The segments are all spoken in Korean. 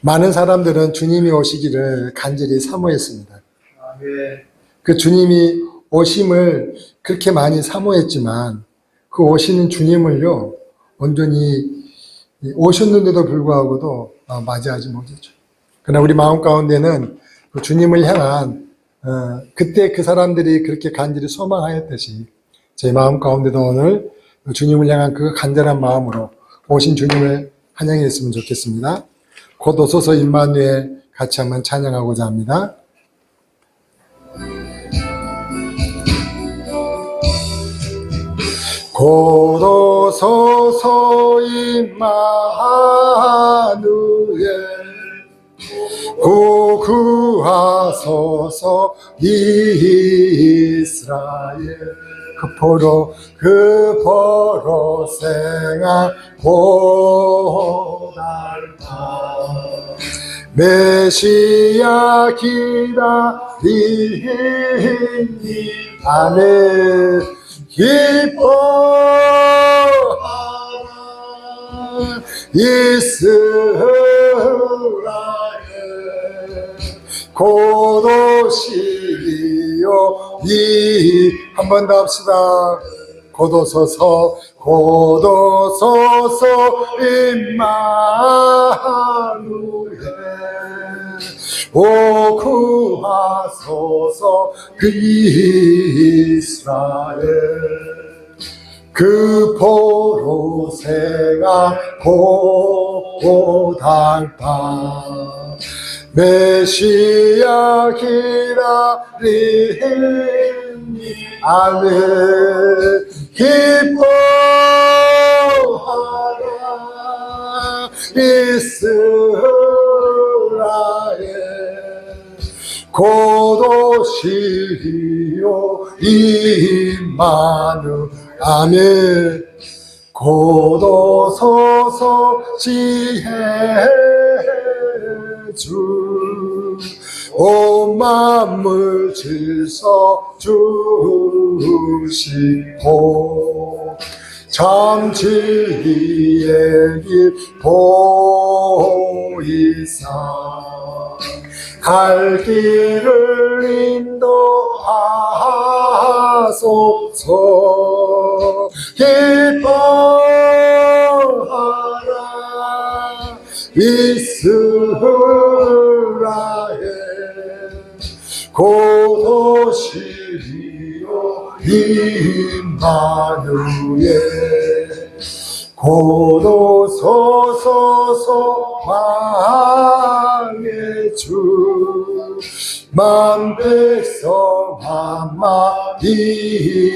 많은 사람들은 주님이 오시기를 간절히 사모했습니다. 그 주님이 오심을 그렇게 많이 사모했지만 그 오시는 주님을요, 온전히 오셨는데도 불구하고도 맞이하지 못했죠. 그러나 우리 마음 가운데는 그 주님을 향한 그때 그 사람들이 그렇게 간절히 소망하였듯이 제 마음 가운데도 오늘 주님을 향한 그 간절한 마음으로 오신 주님을 환영했으면 좋겠습니다. 곧 오소서 임마누엘 같이 한번 찬양하고자 합니다. 곧 오소서 임마누엘 구하소서 이스라엘 그 포로 생활 고달파 메시아 기다리니 안에 기뻐하라 이스라엘 곧 오시리요 한 번 더 합시다. 곧 오소서 임마누엘 오 구하소서 그 이스라엘 그 포로 생활 고달파 메시아 기다리니 안에 기뻐하라 이스라엘 곧 오시리요 임마누엘 아멘 곧 오소서 지혜 주 온 만물 질서 주시고 참 진리의 길 보이사 갈 길을 인도하소서 기뻐하라 이스라엘 곧 오시리요 임마누엘 곧 오소서 소망의 주 만백성 한마 이루어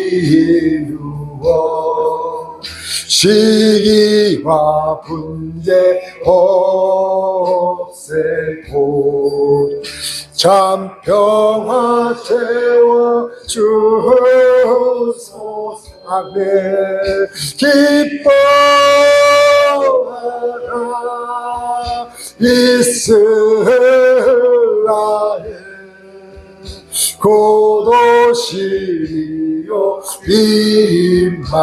시기와 분재 없애고 참 평화 채워 주소서 아멘 기뻐하라 이스라엘 곧 오시리요 임마누엘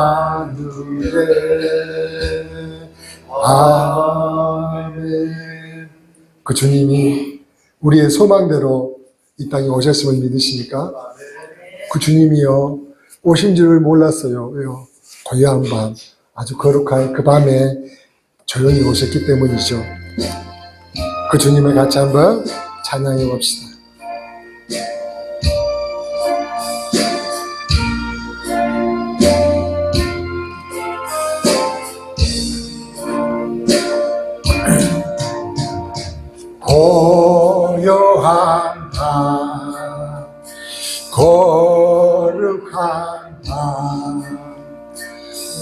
아멘. 그 주님이 우리의 소망대로 이 땅에 오셨음을 믿으십니까? 그 주님이요 오신 줄을 몰랐어요. 왜요? 고요한 밤 아주 거룩한 그 밤에 조용히 오셨기 때문이죠. 그 주님을 같이 한번 찬양해 봅시다. 고요한 밤 거룩한 밤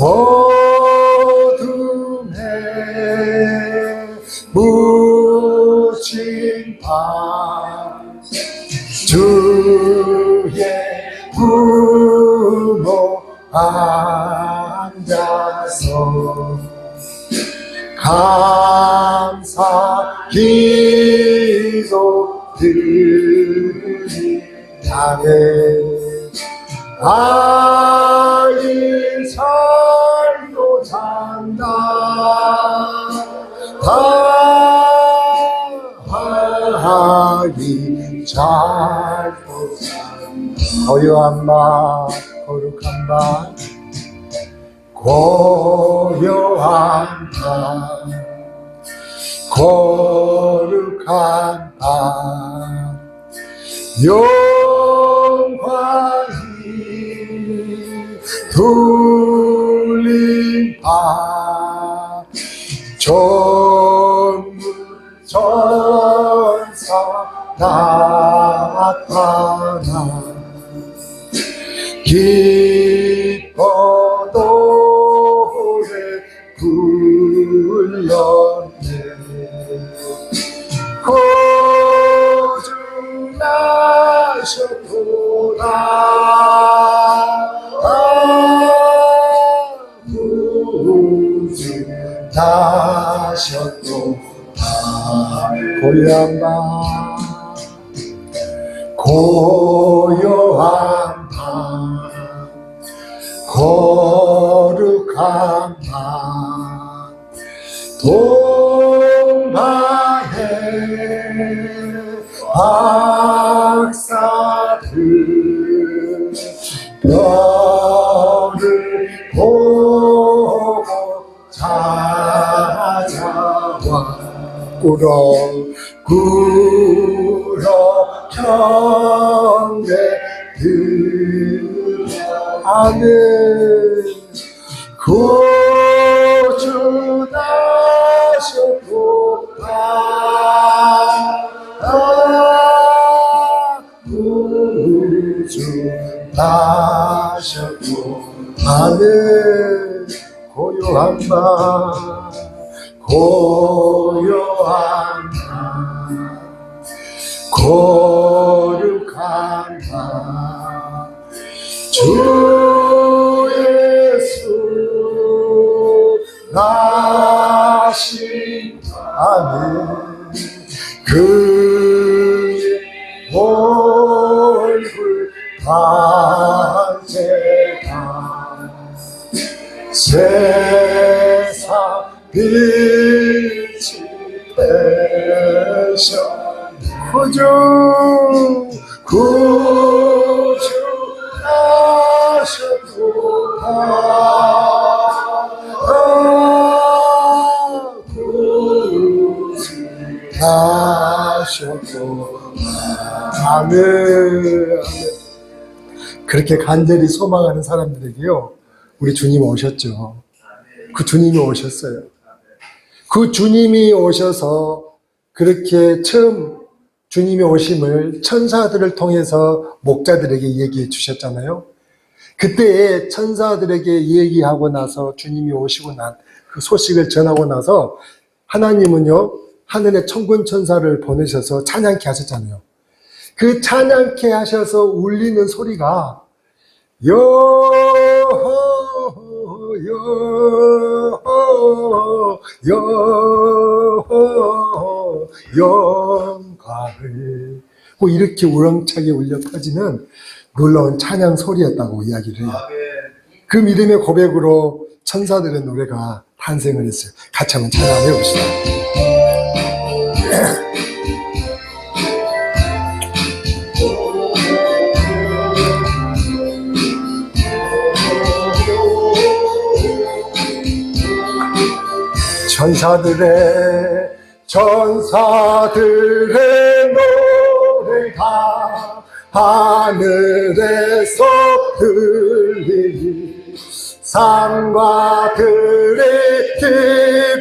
어둠에 묻힌 밤 주의 부모 앉아서 감사 기도 드리니 아인 살도 잔다 우리 잘도 고요한 밤 거룩한 밤 고요한 밤 거룩한 밤 영광이 둘린 밤 전문 전사 나타나 기뻐 노래 불렀네 구주나셨도다 구주나셨도다 고요한 밤 고요한 밤 거룩한 밤 동방의 박사들 별을 보고 찾아와 꾸러 경배들 아멘 구주 나셨도다 구주 나셨도다 아멘 고요한 밤 고요한 밤 거룩한 밤 주 예수 나신 아멘 그의 얼굴 반짝아 세상 빛이 되셔 구주 나셨도다 구주 나셨도다 아멘 그렇게 간절히 소망하는 사람들에게요 우리 주님 오셨죠. 그 주님이 오셨어요. 그 주님이 오셔서 그렇게 처음 주님이 오심을 천사들을 통해서 목자들에게 얘기해 주셨잖아요. 그때 천사들에게 얘기하고 나서 주님이 오시고 난 그 소식을 전하고 나서 하나님은요 하늘에 천군 천사를 보내셔서 찬양케 하셨잖아요. 그 찬양케 하셔서 울리는 소리가 영광을 이렇게 우렁차게 울려 퍼지는 놀라운 찬양 소리였다고 이야기를 해요. 그 믿음의 고백으로 천사들의 노래가 탄생을 했어요. 같이 한번 찬양해 봅시다. 천사들의 노래가 하늘에서 들리니 산과 들이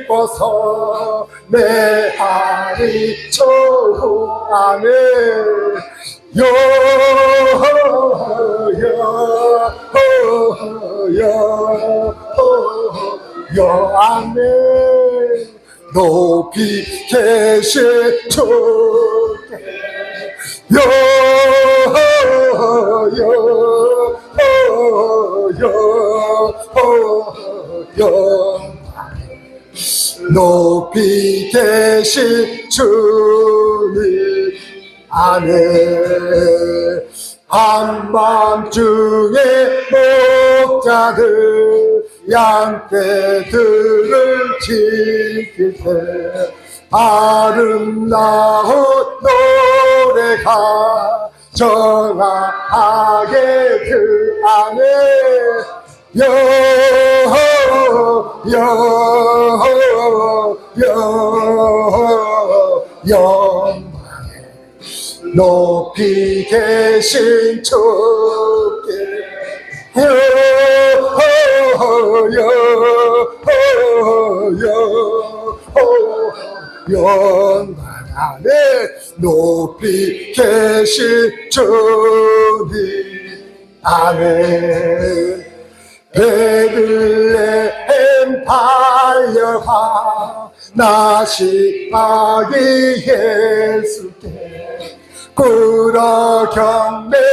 기뻐서 메아리 초하네 아멘 높이 계신 주께 높이 계신 주님 안에 한밤중에 목자들 양떼들을 지킬 때 아름다운 노래가 정하게 그 안에 영광에 높이 계신 주께 영광 안에 높이 계신 주님 아멘. 베들레헴 달려가 나시 아기 예수께 꿇어 경배하시다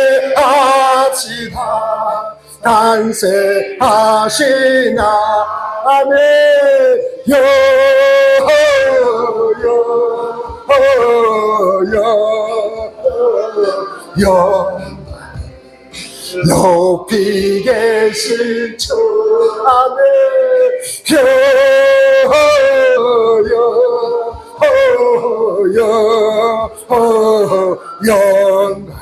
탄생하시나 아멘. 높이 계신 주 안에 영광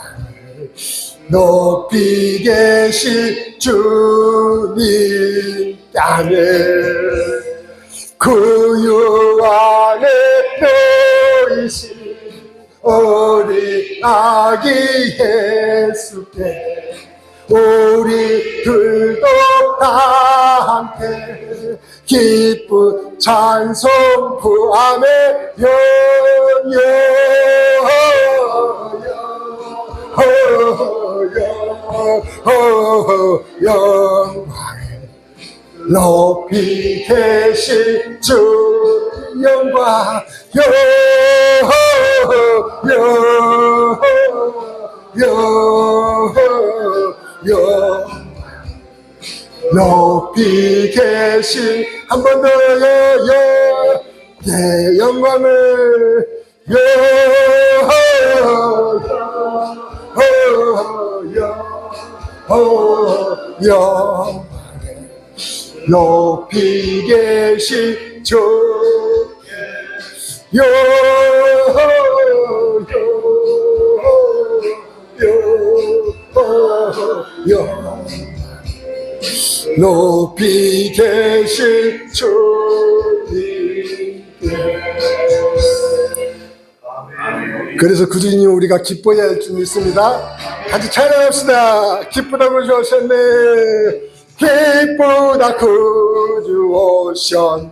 높이 계신 주님 안에 그 유 안에 놓이신 우리 아기 예수께 우리들도 다 함께 기쁜 찬송 구함에 영광에 높이 계신 주 영광 높이 계신 한 번 더요 영광을 높이 계신 주 높이 계신 주님께. 그래서 그 주님 우리가 기뻐해야 할 줄 믿습니다. 같이 찬양합시다. 기쁘다고 주 오셨네. 기쁘다 구주 오셨네.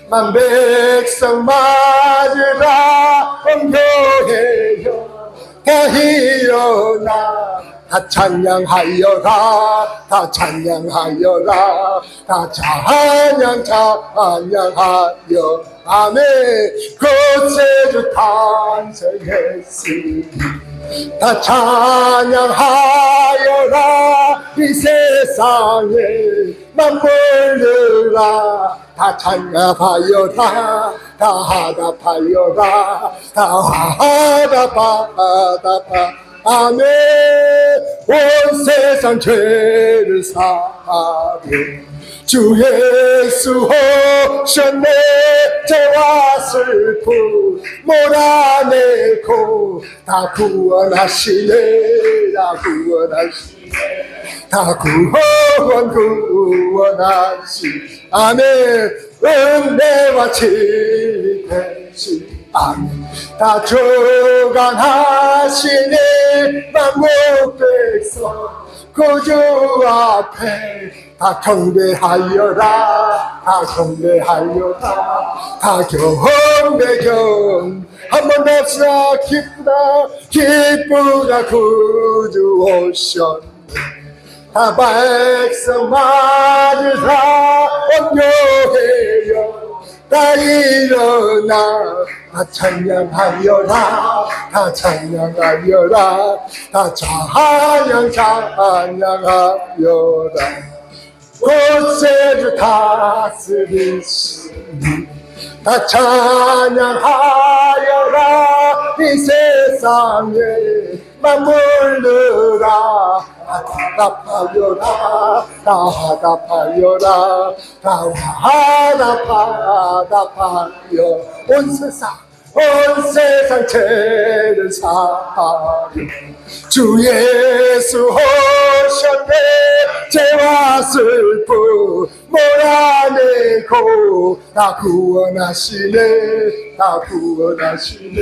만 백성 맞으라 엄교해요. 다 일어나 다 찬양하여라 다 찬양하여라 다 찬양하여 아멘. 그새 주 탄생했으니 다 찬양하여라 이 세상에 만물들아 다 찬양하여라 다 화답하여라 다 화답하 아멘. 온 세상 죄를 사하며 주 예수 오셨네. 죄와 슬픔 몰아내고 다 구원하시네. 다 구원하시네. 다 구원하시 아멘. 은혜와 진리 되시 아멘. 다 주관하시네. 만국 백성 구주 앞에 다 경배하여라 다 경배하여라 다 경배경 한번 더 합시다. 기쁘다 구주 오셨네. 다 백성 맞으라 온교해요. 다 일어나 다 찬양하여라 다 찬양하여라 다 찬양하여라 곳에 주 다스리시니 다 찬양하여라 이 세상에 만물들아 다 화답하여라 화답하여라 화답하여 온 세상 죄를 사하여 주 예수 오셨네 죄와 슬픔 몰아내고 다 구원하시네 다 구원하시네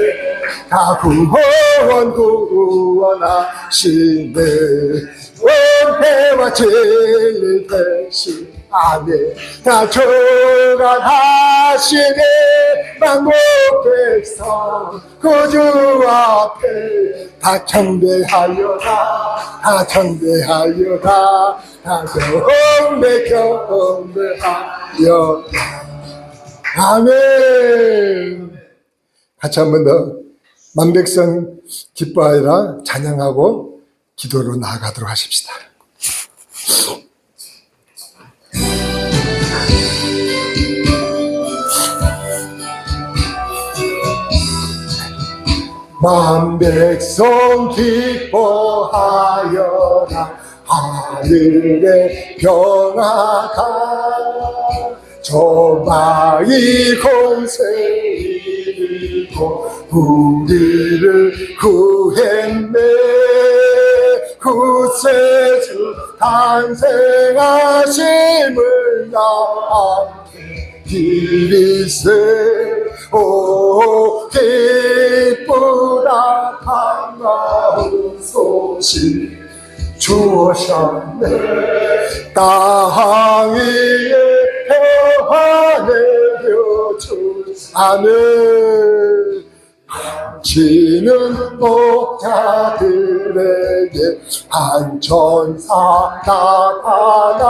원해와 죄를 대신하네 다 조각하시네 만국 백성 구주 앞에 다 경배하여라 다 경배하여라 아멘. 같이 한 번 더 만백성 기뻐하여라 찬양하고 기도로 나아가도록 하십시다. 만백성 기뻐하여라 하늘의 평화가 저마이 공세이고 우리를 구했네 구세주 탄생하심을 나한테 기리세 오 기쁘다 반가운 소식 주오셨네 땅 위에 평화 내려주사네 지는 목자들에게 한 천사 나타나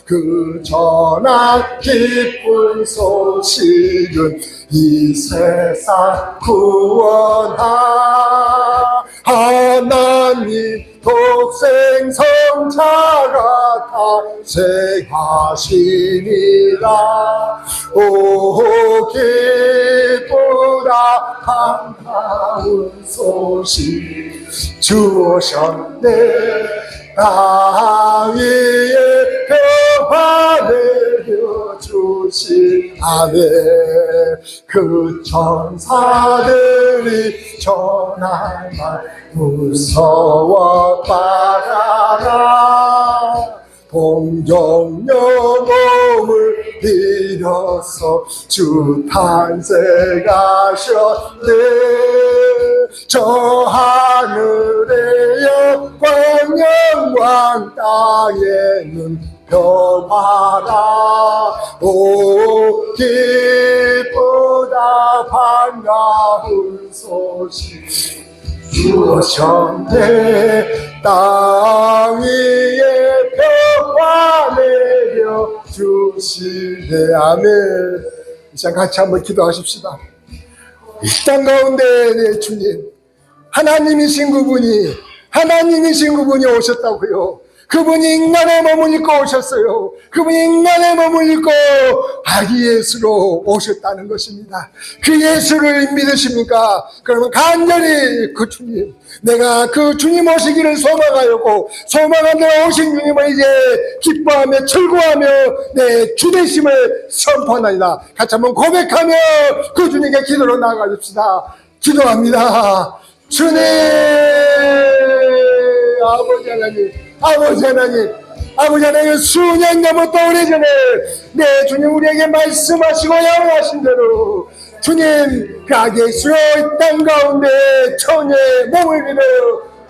그 전한 기쁜 소식은 이 세상 구원하 하나님 독생 성자가 탄생하시니라 오 기쁘다 반가운 소식 주오셨네 땅 위에 평화 내려주시네 그 천사들이 전할 말 무서워 말아라 동정여 몸을 빌어서 주 탄생하셨네 저 하늘의 영광 땅에는 평화라 오 기쁘다 반가운 소식 주오셨네 땅 위에 평화 내려주시네 아멘. 이 시간 같이 한번 기도하십시다. 이 땅 가운데 내 주님 하나님이신 그분이 오셨다고요. 그분이 인간의 몸을 입고 오셨어요. 그분이 인간의 몸을 입고 아기 예수로 오셨다는 것입니다. 그 예수를 믿으십니까? 그러면 간절히 그 주님, 내가 그 주님 오시기를 소망하였고 소망하며 오신 주님을 이제 기뻐하며 즐거워하며 내 주되심을 선포하나이다. 같이 한번 고백하며 그 주님께 기도로 나아가십시다. 기도합니다. 주님, 아버지 하나님 수년 넘었던 오래전에 내 주님 우리에게 말씀하시고 양호하신 대로 주님 그 아기 예수로 이 땅 가운데 천의 몸을 빌어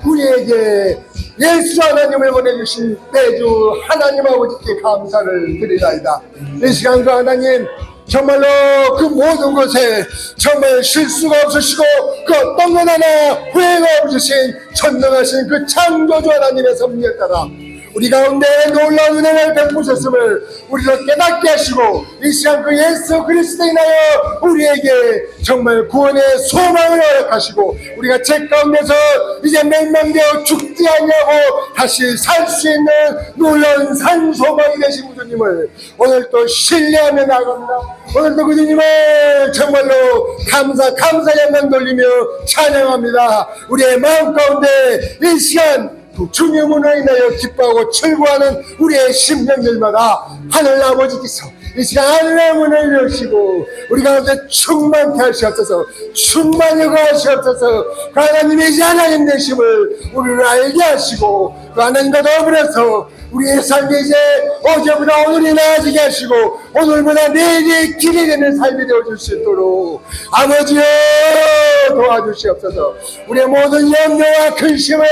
우리에게 예수 하나님을 보내주신 내 주 하나님 아버지께 감사를 드리나이다. 이 시간 그 하나님 정말로 그 모든 것에 정말 실수가 없으시고 그 어떤 것 하나 후회가 없으신 전능하신 그 창조주 하나님의 섭리에 따라 우리 가운데 놀라운 은혜를 베푸셨음을 우리를 깨닫게 하시고 이 시간 그 예수 그리스도에 인하여 우리에게 정말 구원의 소망을 허락하시고 우리가 죄 가운데서 이제 맹망되어 죽지 않냐고 다시 살 수 있는 놀라운 산소망이 되신 구주님을 오늘 또 신뢰하며 나갑니다. 오늘도 구주님을 정말로 감사 영광 돌리며 찬양합니다. 우리의 마음 가운데 이 시간 주님으로 인하여 기뻐하고 즐거워하는 우리의 심령들마다 하늘 아버지께서 이 시간 하늘의 문을 여시고 우리 가운데 충만케 하시옵소서. 충만히 하시옵소서. 그 하나님의 이제 하나님 되심을 우리를 알게 하시고 그 하나님과 더불어서 우리의 삶이 이제 어제보다 오늘이 나아지게 하시고 오늘보다 내일이 길이 되는 삶이 되어줄 수 있도록 아버지여 도와주시옵소서. 우리의 모든 염려와 근심을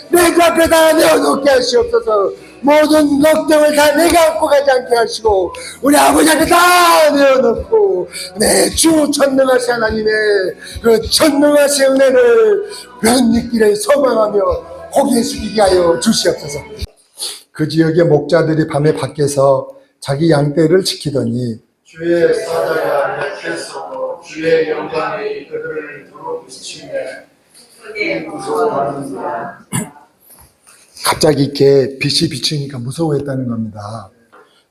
내 앞에다 내어놓게 하시옵소서. 모든 걱정을 다 내가 안고 가지 않게 하시고 우리 아버지 앞에 다 내어놓고 내 주 전능하신 하나님의 그 전능하신 은혜를 면믿기를 소망하며 고개 숙이게 하여 주시옵소서. 그 지역의 목자들이 밤에 밖에서 자기 양떼를 지키더니 주의 사자가 맺혔고 주의 영광이 그들을 두루 비치며 무서워하는구나. 갑자기 이렇게 빛이 비치니까 무서워했다는 겁니다.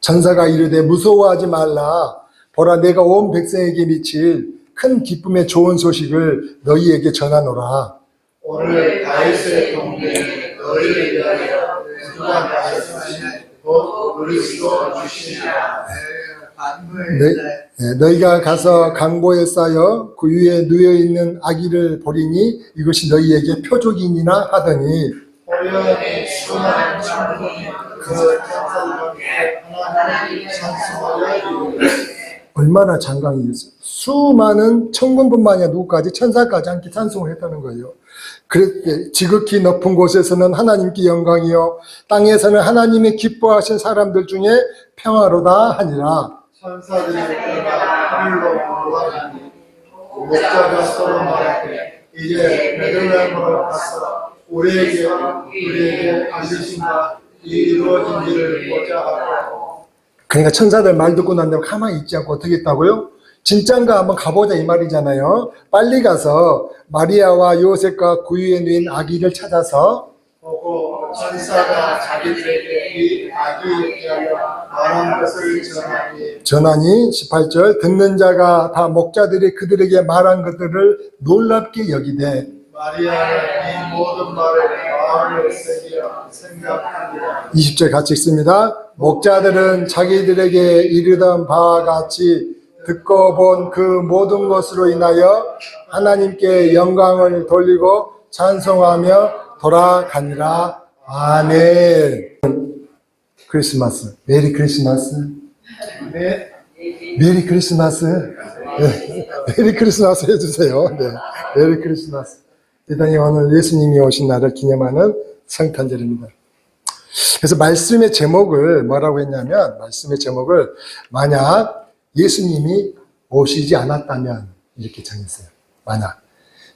천사가 이르되 무서워하지 말라. 보라 내가 온 백성에게 미칠 큰 기쁨의 좋은 소식을 너희에게 전하노라. 오늘 다윗의 동네에 너희를 위하여 그동안 말씀하신 곧 그리스도 주시니라. 너희가 가서 강보에 쌓여 그 위에 누워있는 아기를 보리니 이것이 너희에게 표적이니라 하더니 호련히 수많은 천군이 그 천사들과 하나님 찬송하여 이르되 얼마나 장강이겠어요. 수많은 천군뿐만 아니라 누구까지 천사까지 함께 찬송을 했다는 거예요. 그랬을 지극히 높은 곳에서는 하나님께 영광이요 땅에서는 하나님이 기뻐하신 사람들 중에 평화로다 하니라. 천사들이 그가 하늘로 올라가니 목자가 서로 말하되 이제 베들레헴으로 가서 우리에게 알리신 바 이루어진지를 보자 하고. 그러니까 천사들 말 듣고 난 다음에 가만히 있지 않고 어떻게 했다고요? 진짠가 한번 가보자 이 말이잖아요. 빨리 가서 마리아와 요셉과 그 위에 누인 아기를 찾아서 보고 천사가 자기들에게 이 아기에 대하여 말한 것을 전하니 18절 듣는 자가 다 목자들이 그들에게 말한 것들을 놀랍게 여기되 마리아는 이 모든 말을 마음에 새겨 생각하니라. 20절 같이 읽습니다. 목자들은 자기들에게 이르던 바와 같이 듣고 본 그 모든 것으로 인하여 하나님께 영광을 돌리고 찬송하며 돌아가니라. 아멘. 크리스마스. 메리 크리스마스. 네. 메리 크리스마스. 네. 메리 크리스마스 해주세요. 네. 메리 크리스마스. 대단히 오늘 예수님이 오신 날을 기념하는 성탄절입니다. 그래서 말씀의 제목을 뭐라고 했냐면, 말씀의 제목을 만약 예수님이 오시지 않았다면 이렇게 정했어요. 만약.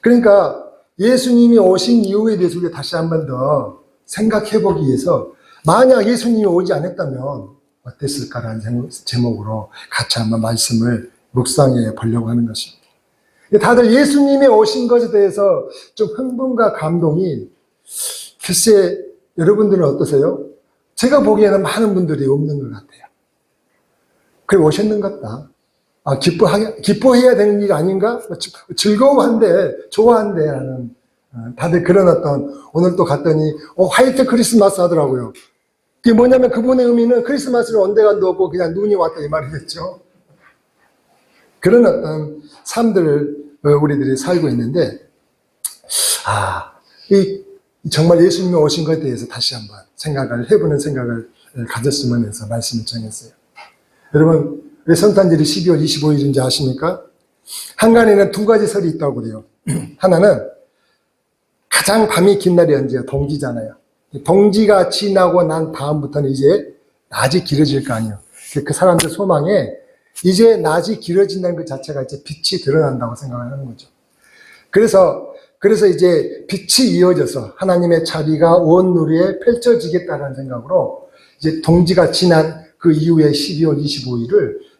그러니까 예수님이 오신 이유에 대해서 우리가 다시 한 번 더 생각해 보기 위해서 만약 예수님이 오지 않았다면 어땠을까라는 제목으로 같이 한번 말씀을 묵상해 보려고 하는 것입니다. 다들 예수님이 오신 것에 대해서 좀 흥분과 감동이 글쎄 여러분들은 어떠세요? 제가 보기에는 많은 분들이 없는 것 같아요. 그래 오셨는 것 같다. 아, 기뻐해야 되는 일 아닌가? 즐거워한데, 좋아한데, 라는, 다들 그런 어떤, 오늘 또 갔더니, 화이트 크리스마스 하더라고요. 그게 뭐냐면 그분의 의미는 크리스마스를 언제간도 없고 그냥 눈이 왔다 이 말이겠죠. 그런 어떤 삶들을 우리들이 살고 있는데, 정말 예수님이 오신 것에 대해서 다시 한번 생각을 해보는 생각을 가졌으면 해서 말씀을 정했어요. 여러분, 왜 성탄절이 12월 25일인지 아십니까? 한간에는 두 가지 설이 있다고 그래요. 하나는 가장 밤이 긴 날이 언제야? 동지잖아요. 동지가 지나고 난 다음부터는 이제 낮이 길어질 거 아니에요. 그 사람들 소망에 이제 낮이 길어진다는 것 자체가 이제 빛이 드러난다고 생각을 하는 거죠. 그래서 이제 빛이 이어져서 하나님의 자비가 온 누리에 펼쳐지겠다는 생각으로 이제 동지가 지난 그 이후에 12월 25일을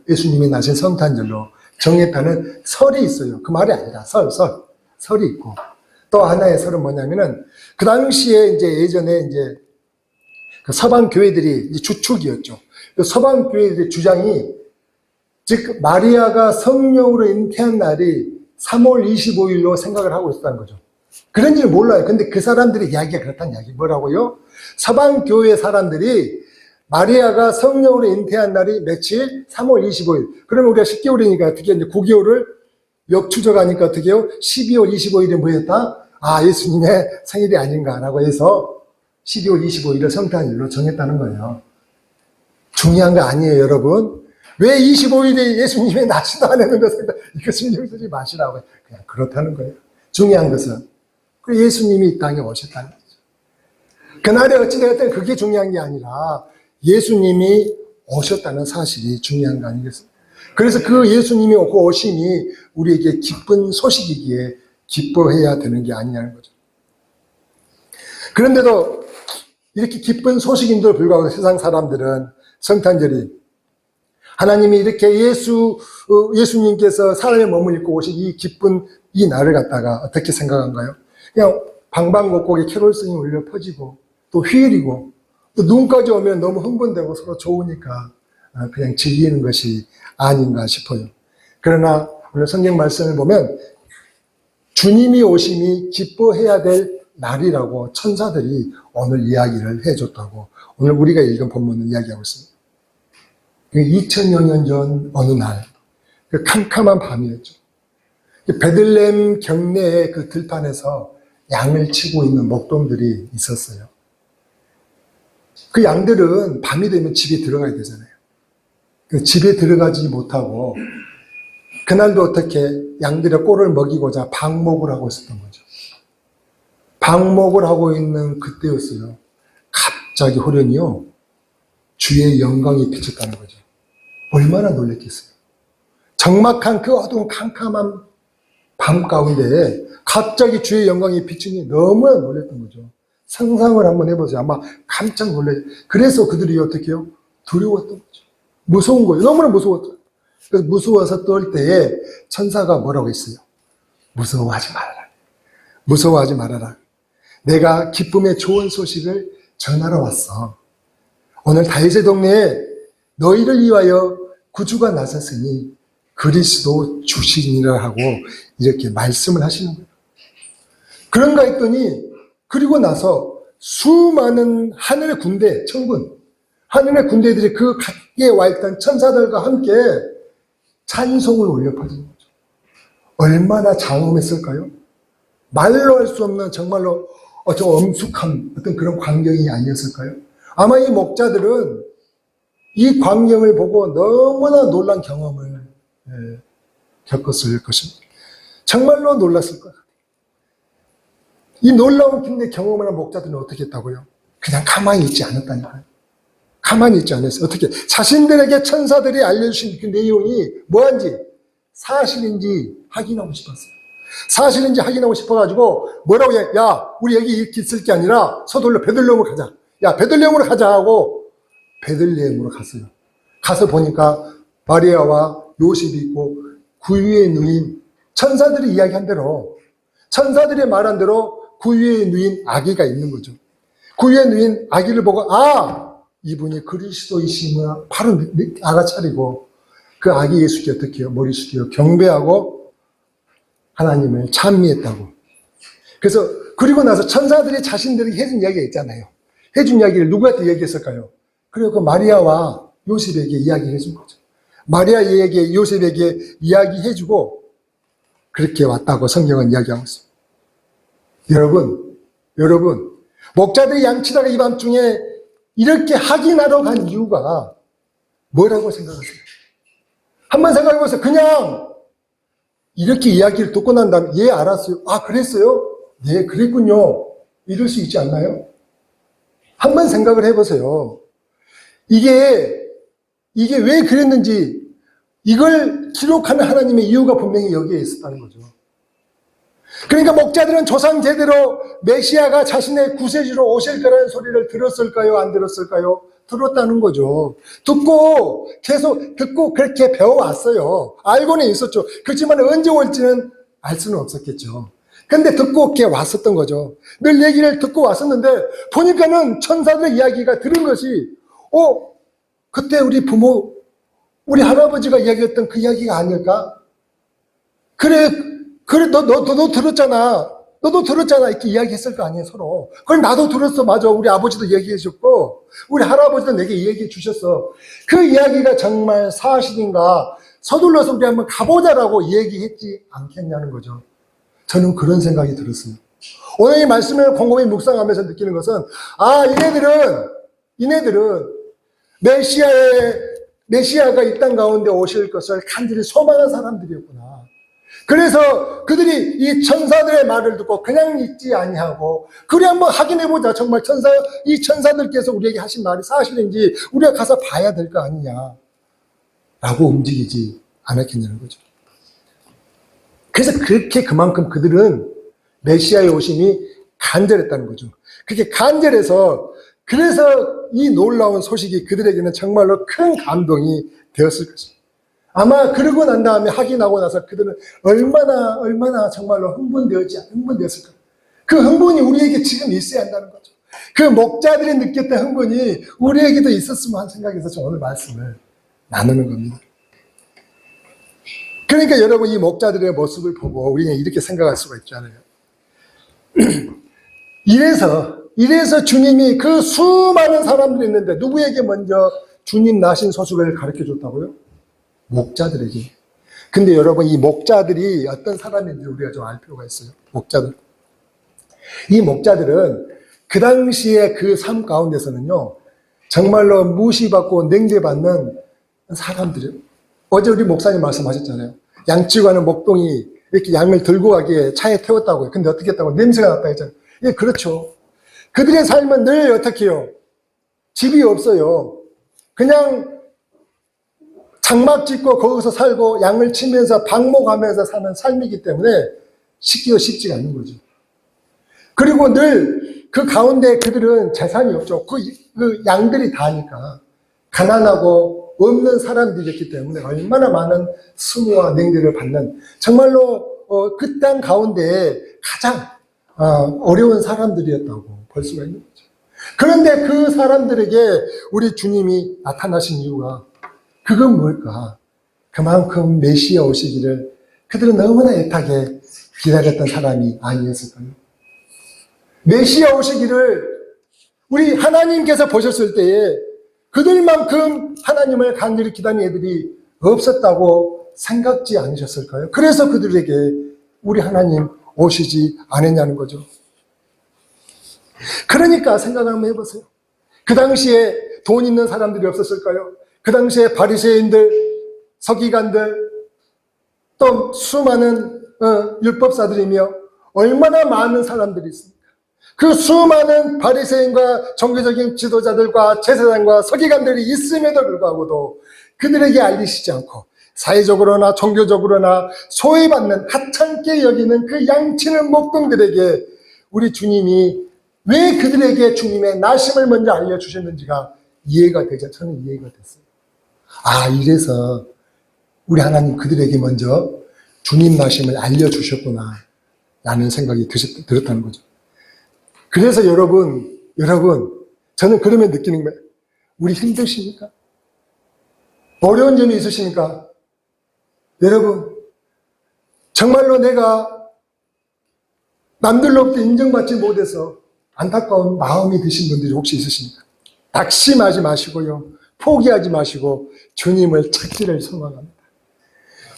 예수님이 나신 성탄절로 정했다는 설이 있어요. 그 말이 아니라 설이 있고. 또 하나의 설은 뭐냐면은 그 당시에 이제 예전에 이제 그 서방 교회들이 이제 주축이었죠. 그 서방 교회들의 주장이 즉 마리아가 성령으로 잉태한 날이 3월 25일로 생각을 하고 있었다는 거죠. 그런지를 몰라요. 근데 그 사람들의 이야기가 그렇다는 이야기. 뭐라고요? 서방교회 사람들이 마리아가 성령으로 잉태한 날이 며칠? 3월 25일. 그러면 우리가 10개월이니까 어떻게 이제 9개월을 역추적하니까 어떻게 해요? 12월 25일에 뭐였다? 아, 예수님의 생일이 아닌가라고 해서 12월 25일을 성탄일로 정했다는 거예요. 중요한 거 아니에요, 여러분. 왜 25일에 예수님의 나시도 안 했는데 이거 신경 쓰지 마시라고. 그냥 그렇다는 거예요. 중요한 것은 예수님이 이 땅에 오셨다는 거죠. 그날에 어찌되었든 그게 중요한 게 아니라 예수님이 오셨다는 사실이 중요한 거 아니겠습니까? 그래서 그 예수님이 오고 오심이 우리에게 기쁜 소식이기에 기뻐해야 되는 게 아니냐는 거죠. 그런데도 이렇게 기쁜 소식인데도 불구하고 세상 사람들은 성탄절이 하나님이 이렇게 예수님께서 사람의 몸을 입고 오신 이 기쁜 이 날을 갖다가 어떻게 생각한가요? 그냥 방방곡곡에 캐롤송이 울려 퍼지고 또 휴일이고 또 눈까지 오면 너무 흥분되고 서로 좋으니까 그냥 즐기는 것이 아닌가 싶어요. 그러나 오늘 성경 말씀을 보면 주님이 오심이 기뻐해야 될 날이라고 천사들이 오늘 이야기를 해줬다고 오늘 우리가 읽은 본문은 이야기하고 있습니다. 2000여 년 전 어느 날 그 캄캄한 밤이었죠. 베들레헴 경내의 그 들판에서 양을 치고 있는 목동들이 있었어요. 그 양들은 밤이 되면 집에 들어가야 되잖아요. 그 집에 들어가지 못하고 그날도 어떻게 양들의 꼴을 먹이고자 방목을 하고 있었던 거죠. 방목을 하고 있는 그때였어요. 갑자기 호련히요 주의 영광이 비쳤다는 거죠. 얼마나 놀랬겠어요. 적막한 그 어두운 캄캄한 밤 가운데에 갑자기 주의 영광이 비치니 너무나 놀랬던 거죠. 상상을 한번 해보세요. 아마 깜짝 놀래요. 그래서 그들이 어떻게 해요? 두려웠던 거죠. 무서운 거예요. 너무나 무서웠죠. 그래서 무서워서 떨 때에 천사가 뭐라고 했어요? 무서워하지 말아라. 무서워하지 말아라. 내가 기쁨의 좋은 소식을 전하러 왔어. 오늘 다윗의 동네에 너희를 위하여 구주가 나섰으니 그리스도 주시니라 하고 이렇게 말씀을 하시는 거예요. 그런가 했더니 그리고 나서 수많은 하늘의 군대, 천군, 하늘의 군대들이 그 각기에 와 있던 천사들과 함께 찬송을 올려 퍼지는 거죠. 얼마나 장엄했을까요? 말로 할 수 없는 정말로 저 엄숙한 어떤 그런 광경이 아니었을까요? 아마 이 목자들은 이 광경을 보고 너무나 놀란 경험을 겪었을 것입니다. 정말로 놀랐을 거예요. 이 놀라운 kinh 경험을 한 목자들은 어떻게 했다고요? 그냥 가만히 있지 않았다니까요. 가만히 있지 않았어요. 어떻게? 자신들에게 천사들이 알려주신 그 내용이 뭐한지 사실인지 확인하고 싶었어요. 사실인지 확인하고 싶어가지고 뭐라고 해? 야, 우리 여기 이렇게 있을 게 아니라 서둘러 베들레헴으로 가자. 야, 베들레헴으로 가자 하고 베들레헴으로 갔어요. 가서 보니까 마리아와 요셉이 있고 구유에 누인 천사들이 이야기한 대로 천사들이 말한 대로 구유에 누인 아기가 있는 거죠. 구유에 누인 아기를 보고 이분이 그리스도이시구나 바로 알아차리고 그 아기 예수께 어떻게 해요? 머리 숙여 경배하고 하나님을 찬미했다고. 그래서 그리고 나서 천사들이 자신들이 해준 이야기가 있잖아요. 해준 이야기를 누구한테 얘기했을까요? 그리고 그 마리아와 요셉에게 이야기를 해준 거죠. 마리아에게 요셉에게 이야기해주고 그렇게 왔다고 성경은 이야기하고 있습니다. 여러분 목자들이 양치다가 이 밤중에 이렇게 확인하러 간 이유가 뭐라고 생각하세요? 한번 생각해보세요. 그냥 이렇게 이야기를 듣고 난 다음에 예 알았어요. 그랬어요? 네 그랬군요. 이럴 수 있지 않나요? 한번 생각을 해보세요. 이게 왜 그랬는지 이걸 기록하는 하나님의 이유가 분명히 여기에 있었다는 거죠. 그러니까 목자들은 조상 제대로 메시아가 자신의 구세주로 오실 거라는 소리를 들었을까요? 안 들었을까요? 들었다는 거죠. 계속 듣고 그렇게 배워왔어요. 알고는 있었죠. 그렇지만 언제 올지는 알 수는 없었겠죠. 근데 듣고 이렇게 왔었던 거죠. 늘 얘기를 듣고 왔었는데 보니까는 천사들의 이야기가 들은 것이 그때 우리 부모, 우리 할아버지가 이야기했던 그 이야기가 아닐까? 그래, 너 들었잖아. 너도 들었잖아. 이렇게 이야기했을 거 아니에요, 서로. 그걸 나도 들었어. 맞아. 우리 아버지도 얘기해 줬고, 우리 할아버지도 내게 얘기해 주셨어. 그 이야기가 정말 사실인가? 서둘러서 우리 한번 가보자라고 얘기했지 않겠냐는 거죠. 저는 그런 생각이 들었어요. 오늘 이 말씀을 곰곰이 묵상하면서 느끼는 것은, 아, 이네들은 메시아가 이 땅 가운데 오실 것을 간절히 소망한 사람들이었구나. 그래서 그들이 이 천사들의 말을 듣고 그냥 믿지 아니하고, 그래 한번 확인해보자. 정말 이 천사들께서 우리에게 하신 말이 사실인지 우리가 가서 봐야 될 거 아니냐. 라고 움직이지 않았겠냐는 거죠. 그래서 그만큼 그들은 메시아의 오심이 간절했다는 거죠. 그렇게 간절해서, 그래서 이 놀라운 소식이 그들에게는 정말로 큰 감동이 되었을 것입니다. 아마 그러고 난 다음에 확인하고 나서 그들은 얼마나 정말로 흥분되었을까. 그 흥분이 우리에게 지금 있어야 한다는 거죠. 그 목자들이 느꼈던 흥분이 우리에게도 있었으면 하는 생각에서 저 오늘 말씀을 나누는 겁니다. 그러니까 여러분, 이 목자들의 모습을 보고 우리는 이렇게 생각할 수가 있잖아요. 이래서 주님이 그 수많은 사람들이 있는데 누구에게 먼저 주님 나신 소식을 가르쳐 줬다고요? 목자들에게. 근데 여러분, 이 목자들이 어떤 사람인지 우리가 좀 알 필요가 있어요. 이 목자들은 그 당시에 그 삶 가운데서는요, 정말로 무시받고 냉대받는 사람들이에요. 어제 우리 목사님 말씀하셨잖아요. 양치고 가는 목동이 이렇게 양을 들고 가기에 차에 태웠다고요. 근데 어떻게 했다고? 냄새가 났다 했잖아요. 예, 그렇죠. 그들의 삶은 늘 어떻게 해요? 집이 없어요. 그냥 장막 짓고 거기서 살고 양을 치면서 방목하면서 사는 삶이기 때문에 쉽기가 쉽지가 않는 거죠. 그리고 늘 그 가운데 그들은 재산이 없죠. 그 양들이 다니까 가난하고 없는 사람들이었기 때문에 얼마나 많은 수모와 냉대를 받는, 정말로 그 땅 가운데 가장 어려운 사람들이었다고 볼 수가 있는 거죠. 그런데 그 사람들에게 우리 주님이 나타나신 이유가, 그건 뭘까? 그만큼 메시아 오시기를 그들은 너무나 애타게 기다렸던 사람이 아니었을까요? 메시아 오시기를 우리 하나님께서 보셨을 때에 그들만큼 하나님을 간절히 기다리는 애들이 없었다고 생각지 않으셨을까요? 그래서 그들에게 우리 하나님 오시지 않았냐는 거죠. 그러니까 생각을 한번 해보세요. 그 당시에 돈 있는 사람들이 없었을까요? 그 당시에 바리새인들, 서기관들, 또 수많은 율법사들이며 얼마나 많은 사람들이 있습니까? 그 수많은 바리새인과 종교적인 지도자들과 제사장과 서기관들이 있음에도 불구하고도 그들에게 알리시지 않고 사회적으로나 종교적으로나 소외받는 하찮게 여기는 그 양치는 목동들에게 우리 주님이 왜 그들에게 주님의 나심을 먼저 알려주셨는지가 이해가 되죠. 저는 이해가 됐어요. 아, 이래서 우리 하나님 그들에게 먼저 주님 나심을 알려주셨구나 라는 생각이 들었다는 거죠. 그래서 여러분, 저는 그러면 느끼는 거예요. 우리 힘드십니까? 어려운 점이 있으십니까? 여러분, 정말로 내가 남들로부터 인정받지 못해서 안타까운 마음이 드신 분들이 혹시 있으십니까? 낙심하지 마시고요. 포기하지 마시고 주님을 찾기를 소망합니다.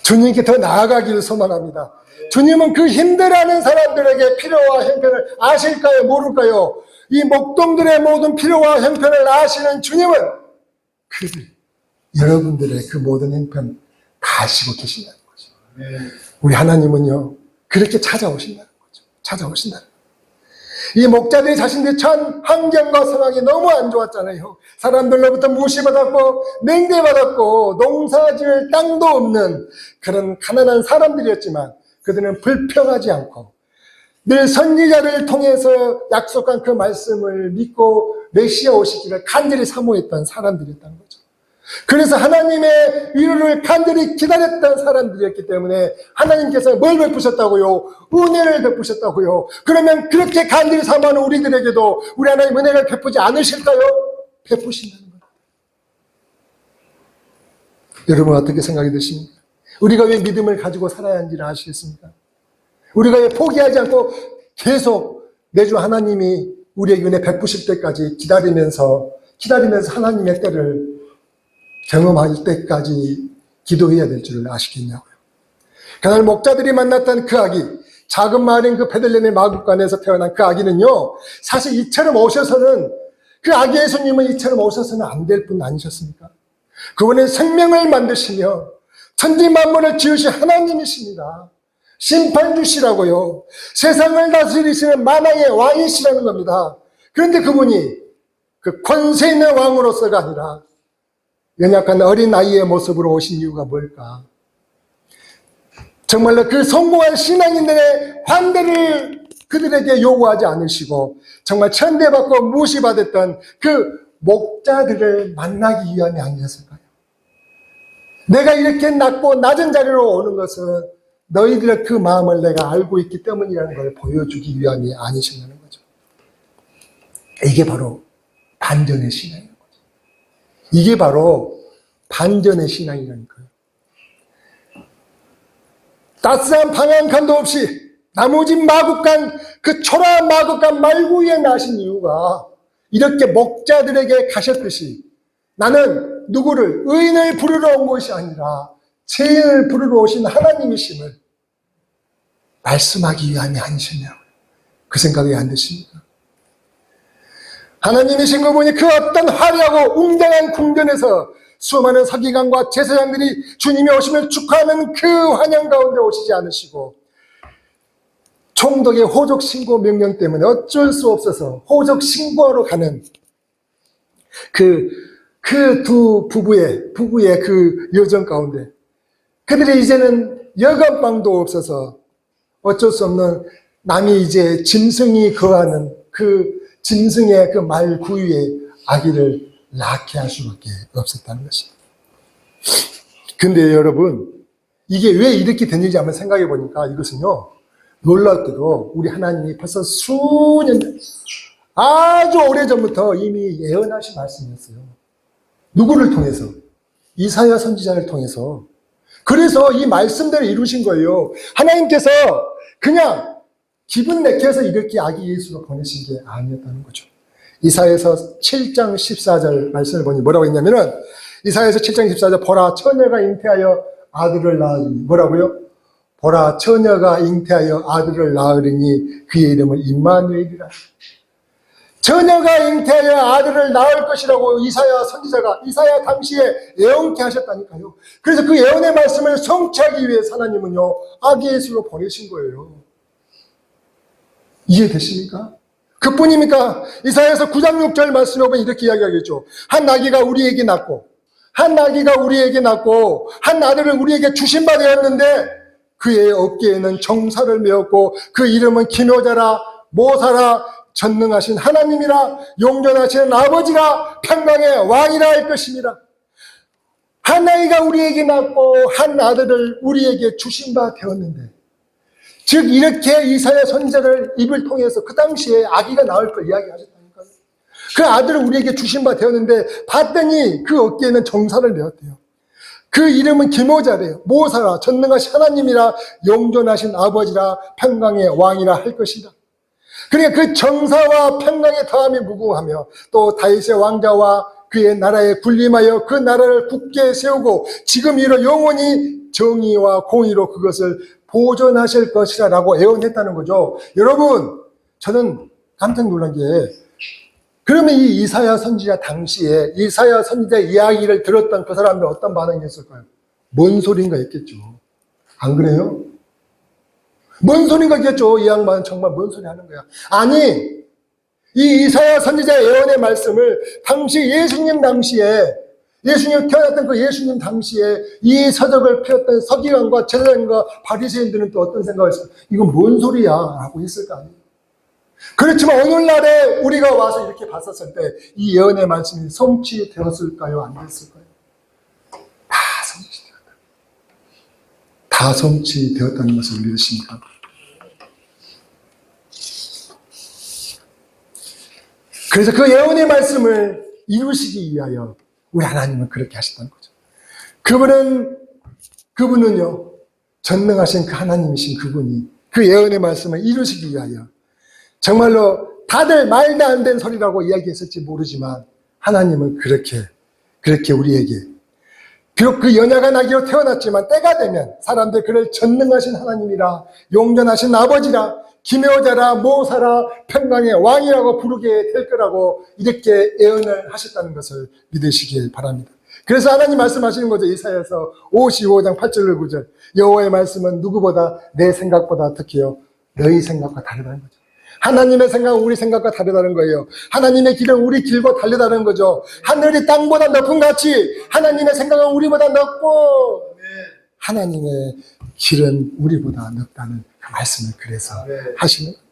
주님께 더 나아가기를 소망합니다. 주님은 그 힘들어하는 사람들에게 필요와 형편을 아실까요? 모를까요? 이 목동들의 모든 필요와 형편을 아시는 주님은 여러분들의 그 모든 형편 다 아시고 계신다는 거죠. 우리 하나님은요, 그렇게 찾아오신다는 거죠. 찾아오신다는 거죠. 이 목자들이 자신들의 전 환경과 상황이 너무 안 좋았잖아요. 사람들로부터 무시받았고 냉대받았고 농사지을 땅도 없는 그런 가난한 사람들이었지만 그들은 불평하지 않고 늘 선지자를 통해서 약속한 그 말씀을 믿고 메시아 오시기를 간절히 사모했던 사람들이었다는 거죠. 그래서 하나님의 위로를 간절히 기다렸던 사람들이었기 때문에 하나님께서 뭘 베푸셨다고요? 은혜를 베푸셨다고요. 그러면 그렇게 간절히 사모하는 우리들에게도 우리 하나님 은혜를 베푸지 않으실까요? 베푸신다는 거예요. 여러분 어떻게 생각이 드십니까? 우리가 왜 믿음을 가지고 살아야 하는지를 아시겠습니까? 우리가 왜 포기하지 않고 계속 매주 하나님이 우리에게 은혜 베푸실 때까지 기다리면서 하나님의 때를 경험할 때까지 기도해야 될 줄을 아시겠냐고요. 그날 목자들이 만났던 그 아기, 작은 마을인 그 베들레헴의 마구간에서 태어난 그 아기는요, 사실 이처럼 오셔서는, 그 아기 예수님은 이처럼 오셔서는 안 될 분 아니셨습니까? 그분은 생명을 만드시며 천지 만물을 지으신 하나님이십니다. 심판주시라고요. 세상을 다스리시는 만왕의 왕이시라는 겁니다. 그런데 그분이 그 권세 있는 왕으로서가 아니라 연약한 어린 아이의 모습으로 오신 이유가 뭘까? 정말로 그 성공한 신앙인들의 환대를 그들에게 요구하지 않으시고 정말 천대받고 무시받았던 그 목자들을 만나기 위함이 아니었을까요? 내가 이렇게 낮고 낮은 자리로 오는 것은 너희들의 그 마음을 내가 알고 있기 때문이라는 걸 보여주기 위함이 아니시냐는 거죠. 이게 바로 반전의 신앙인 거죠. 이게 바로 반전의 신앙이라는 거예요. 따스한 방향감도 없이 나무집 마구간, 그 초라한 마구간 말구 위에 나신 이유가 이렇게 목자들에게 가셨듯이 나는 누구를 의인을 부르러 온 것이 아니라 죄인을 부르러 오신 하나님이심을 말씀하기 위함이 아니셨냐고. 그 생각이 안 드십니까? 하나님이신 그분이 그 어떤 화려하고 웅장한 궁전에서 수많은 서기관과 제사장들이 주님이 오심을 축하하는 그 환영 가운데 오시지 않으시고 총독의 호적 신고 명령 때문에 어쩔 수 없어서 호적 신고하러 가는 그 두 부부의 그 여정 가운데 그들이 이제는 여간방도 없어서 어쩔 수 없는 남이 이제 짐승이 거하는 그 짐승의 그 말 구유에 아기를 낳게 할 수밖에 없었다는 것입니다. 근데 여러분, 이게 왜 이렇게 됐는지 한번 생각해 보니까 이것은요, 놀랍게도 우리 하나님이 벌써 수년, 아주 오래전부터 이미 예언하신 말씀이었어요. 누구를 통해서? 이사야 선지자를 통해서. 그래서 이 말씀대로 이루신 거예요. 하나님께서 그냥 기분 내켜서 이렇게 아기 예수로 보내신 게 아니었다는 거죠. 이사야서 7장 14절 말씀을 보니 뭐라고 했냐면은 이사야서 7장 14절 보라 처녀가 잉태하여 아들을 낳으리니 뭐라고요? 보라 처녀가 잉태하여 아들을 낳으리니 그의 이름을 임마누엘이라. 처녀가 잉태하여 아들을 낳을 것이라고 이사야 당시에 예언케 하셨다니까요. 그래서 그 예언의 말씀을 성취하기 위해서 하나님은요 아기 예수로 보내신 거예요. 이해되십니까? 그뿐입니까? 이사야서 9장 6절 말씀에 보면 이렇게 이야기하겠죠. 한 아기가 우리에게 낳고 한 아들을 우리에게 주신 바 되었는데 그의 어깨에는 정사를 메었고 그 이름은 기묘자라 모사라 전능하신 하나님이라 용전하시는 아버지라 평강의 왕이라 할 것입니다. 한 아이가 우리에게 낳고 한 아들을 우리에게 주신 바 되었는데 즉 이렇게 이사야 선지자를 입을 통해서 그 당시에 아기가 나올 걸 이야기하셨다니까요. 그 아들을 우리에게 주신 바 되었는데 봤더니 그 어깨에는 정사를 메었대요. 그 이름은 기묘자래요. 모사라 전능하신 하나님이라 용존하신 아버지라 평강의 왕이라 할 것이다. 그러니까 그 정사와 평강의 다함이 무궁하며 또 다윗의 왕자와 그의 나라에 군림하여 그 나라를 굳게 세우고 지금 이로 영원히 정의와 공의로 그것을 보존하실 것이라 라고 예언했다는 거죠. 여러분, 저는 깜짝 놀란 게 그러면 이 이사야 선지자 당시에 이사야 선지자 이야기를 들었던 그 사람들 어떤 반응이 있을까요? 뭔 소린가 했겠죠. 안 그래요? 뭔 소린가 했겠죠. 이 양반은 정말 뭔 소리 하는 거야. 아니, 이 이사야 선지자 예언의 말씀을 당시 예수님 태어났던 그 예수님 당시에 이 서적을 펴었던 서기관과 제사장과 바리새인들은 또 어떤 생각을 했어요? 이건 뭔 소리야? 라고 했을 거 아니에요. 그렇지만 오늘날에 우리가 와서 이렇게 봤었을 때 이 예언의 말씀이 성취되었을까요? 안 됐을까요? 다 성취되었다. 다 성취되었다는 것을 믿으십니까? 그래서 그 예언의 말씀을 이루시기 위하여 우리 하나님은 그렇게 하셨다는 거죠. 그분은요, 전능하신 그 하나님이신 그분이 그 예언의 말씀을 이루시기 위하여 정말로 다들 말도 안 되는 소리라고 이야기했을지 모르지만 하나님은 그렇게 우리에게 비록 그 연약한 아기로 태어났지만 때가 되면 사람들 그를 전능하신 하나님이라 용전하신 아버지라 기묘자라 모사라 평강의 왕이라고 부르게 될 거라고 이렇게 예언을 하셨다는 것을 믿으시길 바랍니다. 그래서 하나님 말씀하시는 거죠. 이사야서 55장 8절 9절 여호와의 말씀은 누구보다 내 생각보다 어떻게요? 너희 생각과 다르다는 거죠. 하나님의 생각은 우리 생각과 다르다는 거예요. 하나님의 길은 우리 길과 다르다는 거죠. 하늘이 땅보다 높은 같이 하나님의 생각은 우리보다 높고 하나님의 길은 우리보다 높다는 그 말씀을 그래서 하시는 거예요.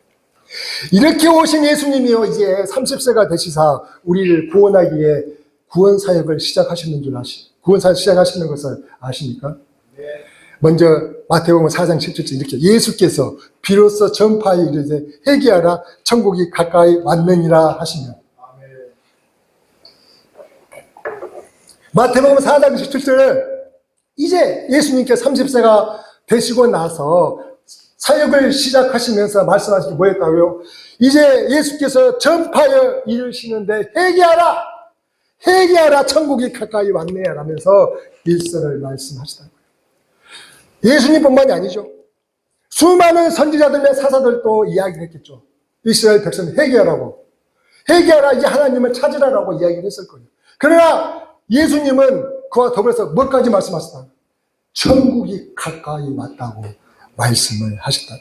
이렇게 오신 예수님이요 이제 30세가 되시사 우리를 구원하기에 구원 사역을 시작하시는 구원 사역 시작하시는 것을 아십니까? 먼저 마태복음 4장 17절 이렇게 예수께서 비로소 전파에 이르되 회개하라 천국이 가까이 왔느니라 하시며 마태복음 4장 17절에 이제 예수님께 30세가 되시고 나서 사역을 시작하시면서 말씀하신 게 뭐였다고요? 이제 예수께서 전파에 이르시는데 회개하라 천국이 가까이 왔네 라면서 일설을 말씀하시다고요. 예수님뿐만이 아니죠. 수많은 선지자들과 사사들도 이야기를 했겠죠. 이스라엘 백성 회개하라고. 회개하라 이제 하나님을 찾으라라고 이야기를 했을 거예요. 그러나 예수님은 그와 더불어서 뭐까지 말씀하셨다? 천국이 가까이 왔다고 말씀을 하셨다.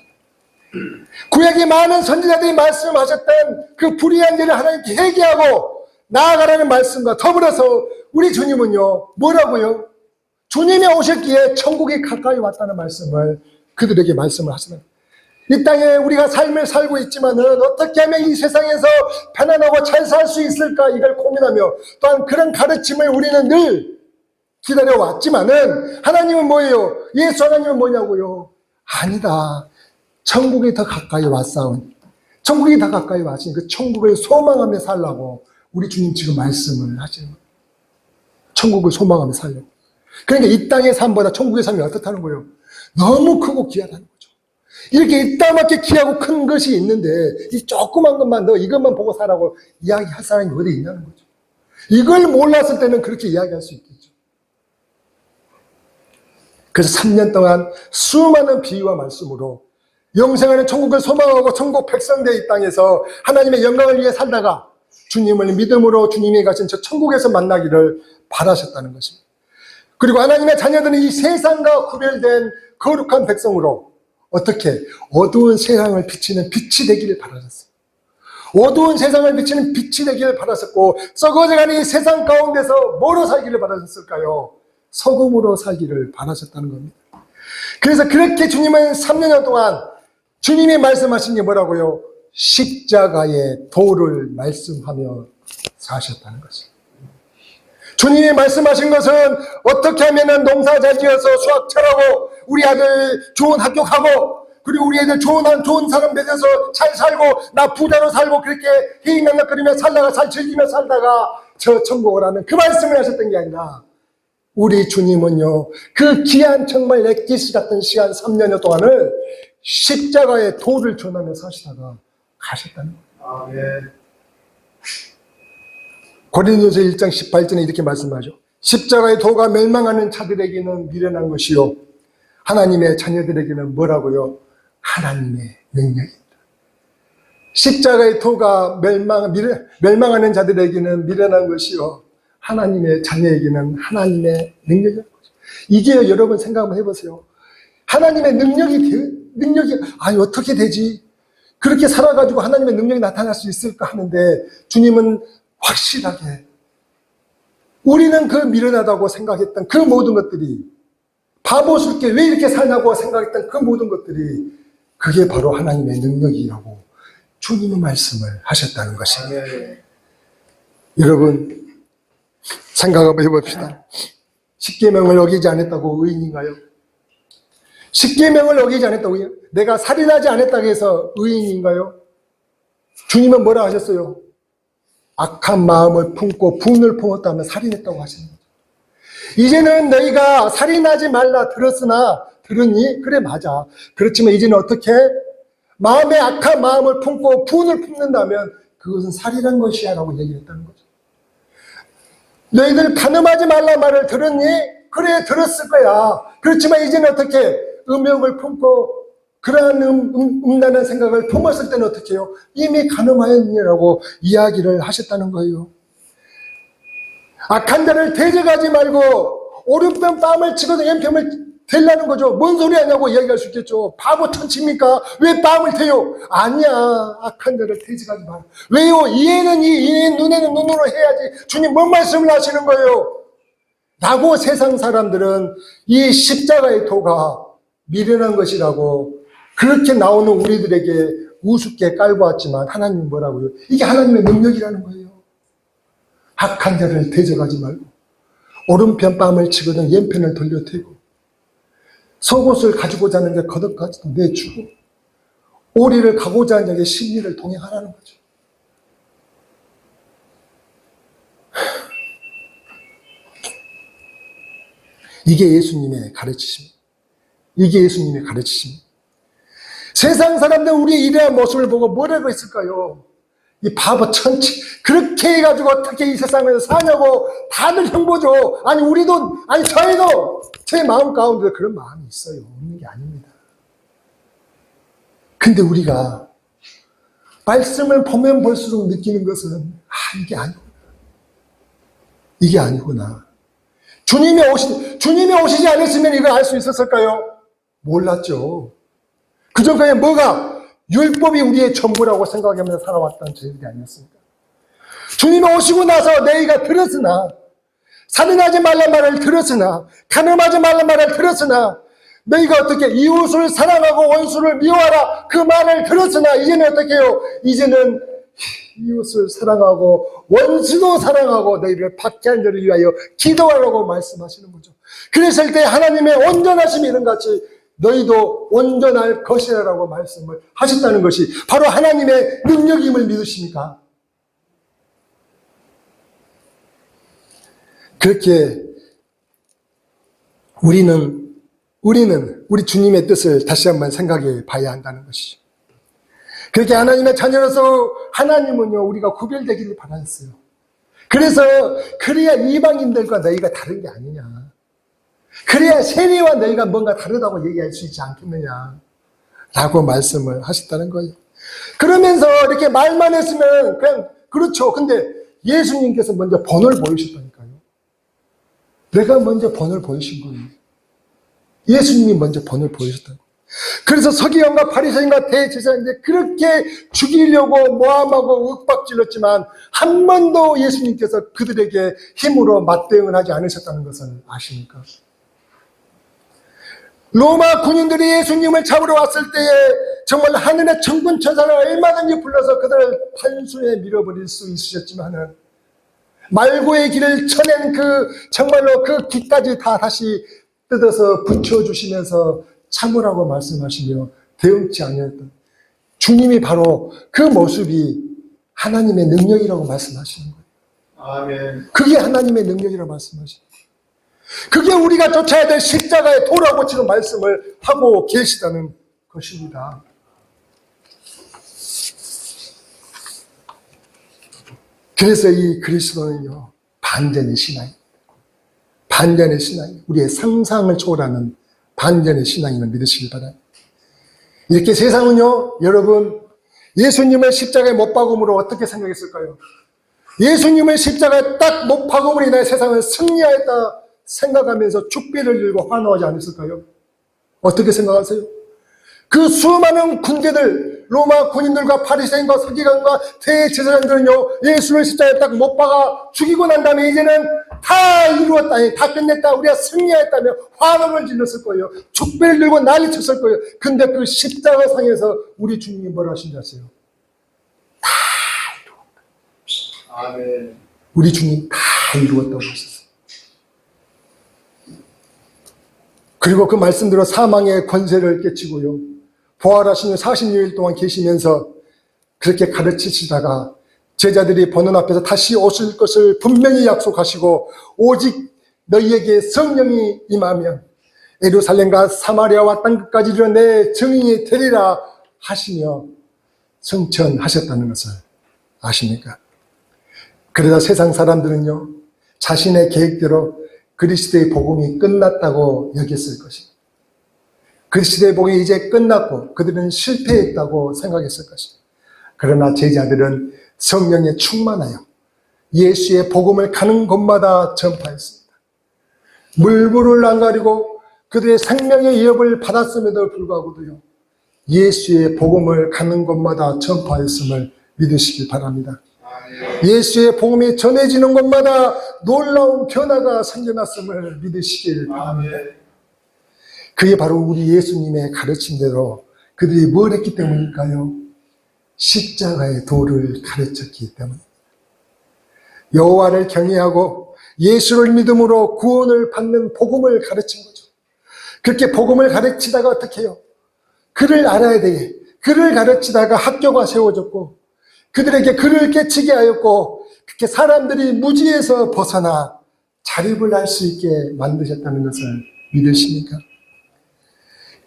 구약의 많은 선지자들이 말씀하셨던 그 불의한 일을 하나님께 회개하고 나아가라는 말씀과 더불어서 우리 주님은요 뭐라고요? 주님이 오셨기에 천국이 가까이 왔다는 말씀을 그들에게 말씀을 하시는 이 땅에 우리가 삶을 살고 있지만은 어떻게 하면 이 세상에서 편안하고 잘 살 수 있을까 이걸 고민하며 또한 그런 가르침을 우리는 늘 기다려왔지만은 하나님은 뭐예요? 예수 하나님은 뭐냐고요? 아니다. 천국이 더 가까이 왔사온 천국이 더 가까이 왔으니 그 천국을 소망하며 살라고 우리 주님 지금 말씀을 하시는 거예요. 천국을 소망하며 살려고. 그러니까 이 땅의 삶보다 천국의 삶이 어떻다는 거예요? 너무 크고 귀하다는 거죠. 이렇게 이따만하게 귀하고 큰 것이 있는데 이 조그만 것만 너 이것만 보고 살라고 이야기할 사람이 어디 있냐는 거죠. 이걸 몰랐을 때는 그렇게 이야기할 수 있겠죠. 그래서 3년 동안 수많은 비유와 말씀으로 영생하는 천국을 소망하고 천국 백성된 이 땅에서 하나님의 영광을 위해 살다가 주님을 믿음으로 주님이 가신 저 천국에서 만나기를 바라셨다는 것입니다. 그리고 하나님의 자녀들은 이 세상과 구별된 거룩한 백성으로 어떻게 어두운 세상을 비치는 빛이 되기를 바라셨어요. 어두운 세상을 비치는 빛이 되기를 바라셨고 썩어져가는 이 세상 가운데서 뭐로 살기를 바라셨을까요? 소금으로 살기를 바라셨다는 겁니다. 그래서 그렇게 주님은 3년 동안 주님이 말씀하신 게 뭐라고요? 십자가의 도를 말씀하며 사셨다는 것입니다. 주님이 말씀하신 것은 어떻게 하면 농사 잘 지어서 수학 잘하고 우리 아들 좋은 학교 가고 그리고 우리 애들 좋은 사람 맺어서 잘 살고 나 부자로 살고 그렇게 희망락거리며 살다가 잘 즐기며 살다가 저 천국을 하는 그 말씀을 하셨던 게 아니라 우리 주님은요 그 귀한 정말 엑기스 같은 시간 3년여 동안을 십자가의 도를 전하며 사시다가 가셨다는 거예요. 아멘. 고린도서 1장 18절에 이렇게 말씀하죠. 십자가의 도가 멸망하는 자들에게는 미련한 것이요 하나님의 자녀들에게는 뭐라고요? 하나님의 능력입니다. 십자가의 도가 멸망하는 자들에게는 미련한 것이요 하나님의 자녀에게는 하나님의 능력이라는 거죠. 이게 여러분 생각 한번 해보세요. 하나님의 능력이 아니 어떻게 되지? 그렇게 살아가지고 하나님의 능력이 나타날 수 있을까 하는데 주님은 확실하게 우리는 그 미련하다고 생각했던 그 모든 것들이 바보스럽게 왜 이렇게 살냐고 생각했던 그 모든 것들이 그게 바로 하나님의 능력이라고 주님은 말씀을 하셨다는 것입니다. 여러분 생각 한번 해봅시다. 십계명을 어기지 않았다고 의인인가요? 십계명을 어기지 않았다고요? 내가 살인하지 않았다고 해서 의인인가요? 주님은 뭐라 하셨어요? 악한 마음을 품고 분을 품었다면 살인했다고 하시는 거죠. 이제는 너희가 살인하지 말라 들었으나 들으니 그래 맞아. 그렇지만 이제는 어떻게? 마음에 악한 마음을 품고 분을 품는다면 그것은 살이란 것이야 라고 얘기했다는 거죠. 너희들 간음하지 말라 말을 들었니? 그래 들었을 거야. 그렇지만 이제는 어떻게 음욕을 품고 그러한 음란한 생각을 품었을 때는 어떻게 해요? 이미 간음하였니라고 이야기를 하셨다는 거예요. 악한 자를 대적하지 말고 오른편 뺨을 치고도 왼편을 대려는 거죠. 뭔 소리 하냐고 이야기할 수 있겠죠. 바보 천치입니까? 왜 뺨을 대요? 아니야. 악한 자를 대적하지 마. 왜요? 이해는 이해, 눈에는 눈으로 해야지. 주님 뭔 말씀을 하시는 거예요? 라고 세상 사람들은 이 십자가의 도가 미련한 것이라고 그렇게 나오는 우리들에게 우습게 깔고 왔지만 하나님은 뭐라고요? 이게 하나님의 능력이라는 거예요. 악한 자를 대적하지 말고 오른편 뺨을 치거든 왼편을 돌려대고 속옷을 가지고자 하는 게 겉옷까지도 내주고 오리를 가고자 하는 자에게 심리를 동행하라는 거죠. 이게 예수님의 가르치십니다. 이게 예수님의 가르치십니다. 세상 사람들은 우리의 이러한 모습을 보고 뭐라고 했을까요? 이 바보 천치 그렇게 해가지고 어떻게 이 세상에서 사냐고 다들 흉보죠. 아니 우리도 아니 저희도 제 마음 가운데 그런 마음이 있어요. 없는 게 아닙니다. 근데 우리가 말씀을 보면 볼수록 느끼는 것은 이게 아니구나. 이게 아니구나. 주님이 오시지 않았으면 이걸 알 수 있었을까요? 몰랐죠. 그전까지 뭐가 율법이 우리의 전부라고 생각하면서 살아왔던 저희들이 아니었습니까? 주님이 오시고 나서 너희가 들었으나 살인하지 말란 말을 들었으나 간음하지 말란 말을 들었으나 너희가 어떻게 이웃을 사랑하고 원수를 미워하라 그 말을 들었으나 이제는 어떻게 해요? 이제는 이웃을 사랑하고 원수도 사랑하고 너희를 박해한 자를 위하여 기도하라고 말씀하시는 거죠. 그랬을 때 하나님의 온전하심이 이런 같이 너희도 온전할 것이라고 말씀을 하셨다는 것이 바로 하나님의 능력임을 믿으십니까? 그렇게 우리는 우리 주님의 뜻을 다시 한번 생각해 봐야 한다는 것이죠. 그렇게 하나님의 자녀로서 하나님은요 우리가 구별되기를 바라셨어요. 그래서 그래야 이방인들과 너희가 다른 게 아니냐. 그래야 세리와 너희가 뭔가 다르다고 얘기할 수 있지 않겠느냐 라고 말씀을 하셨다는 거예요. 그러면서 이렇게 말만 했으면 그냥 그렇죠. 근데 예수님께서 먼저 본을 보이셨다니까요. 내가 먼저 본을 보이신 거예요. 예수님이 먼저 본을 보이셨다는 거예요. 그래서 서기관과 바리새인과 대제사장인데 그렇게 죽이려고 모함하고 윽박질렀지만 한 번도 예수님께서 그들에게 힘으로 맞대응을 하지 않으셨다는 것을 아십니까? 로마 군인들이 예수님을 잡으러 왔을 때에 정말 하늘의 천군 천사를 얼마든지 불러서 그들을 판수에 밀어버릴 수 있으셨지만은 말고의 길을 쳐낸 정말로 그 길까지 다 다시 뜯어서 붙여주시면서 참으라고 말씀하시며 대응치 않았던 주님이 바로 그 모습이 하나님의 능력이라고 말씀하시는 거예요. 아멘. 그게 하나님의 능력이라고 말씀하시는 거예요. 그게 우리가 쫓아야 될 십자가의 도라고 지금 말씀을 하고 계시다는 것입니다. 그래서 이 그리스도는요 반전의 신앙입니다. 반전의 신앙입니다. 우리의 상상을 초월하는 반전의 신앙임을 믿으시길 바랍니다. 이렇게 세상은요 여러분 예수님을 십자가에 못 박음으로 어떻게 생각했을까요? 예수님을 십자가에 딱 못 박음으로 인해 세상은 승리하였다 생각하면서 축배를 들고 환호하지 않았을까요? 어떻게 생각하세요? 그 수많은 군대들 로마 군인들과 바리새인과 서기관과 대제사장들은요 예수를 십자가에 딱 못 박아 죽이고 난 다음에 이제는 다 이루었다, 다 끝냈다, 우리가 승리했다며 환호를 질렀을 거예요. 축배를 들고 난리쳤을 거예요. 근데 그 십자가상에서 우리 주님이 뭐라 하신지 아세요? 다 이루었다. 아멘. 우리 주님 다 이루었다고 하셨어요. 그리고 그 말씀대로 사망의 권세를 깨치고요 부활하시는 40일 동안 계시면서 그렇게 가르치시다가 제자들이 보는 앞에서 다시 오실 것을 분명히 약속하시고 오직 너희에게 성령이 임하면 예루살렘과 사마리아와 땅끝까지 이르러 내 증인이 되리라 하시며 성천하셨다는 것을 아십니까? 그러다 세상 사람들은요, 자신의 계획대로 그리스도의 복음이 끝났다고 여겼을 것입니다. 그리스도의 복음이 이제 끝났고 그들은 실패했다고 생각했을 것입니다. 그러나 제자들은 성령에 충만하여 예수의 복음을 가는 곳마다 전파했습니다. 물불을 안 가리고 그들의 생명의 위협을 받았음에도 불구하고도요, 예수의 복음을 가는 곳마다 전파했음을 믿으시길 바랍니다. 예수의 복음이 전해지는 곳마다 놀라운 변화가 생겨났음을 믿으시길 바랍니다. 그게 바로 우리 예수님의 가르침대로 그들이 뭘 했기 때문일까요? 십자가의 도를 가르쳤기 때문입니다. 여호와를 경외하고 예수를 믿음으로 구원을 받는 복음을 가르친 거죠. 그렇게 복음을 가르치다가 어떻게 해요? 그를 알아야 되게 그를 가르치다가 학교가 세워졌고 그들에게 그를 깨치게 하였고 그렇게 사람들이 무지에서 벗어나 자립을 할 수 있게 만드셨다는 것을 믿으십니까?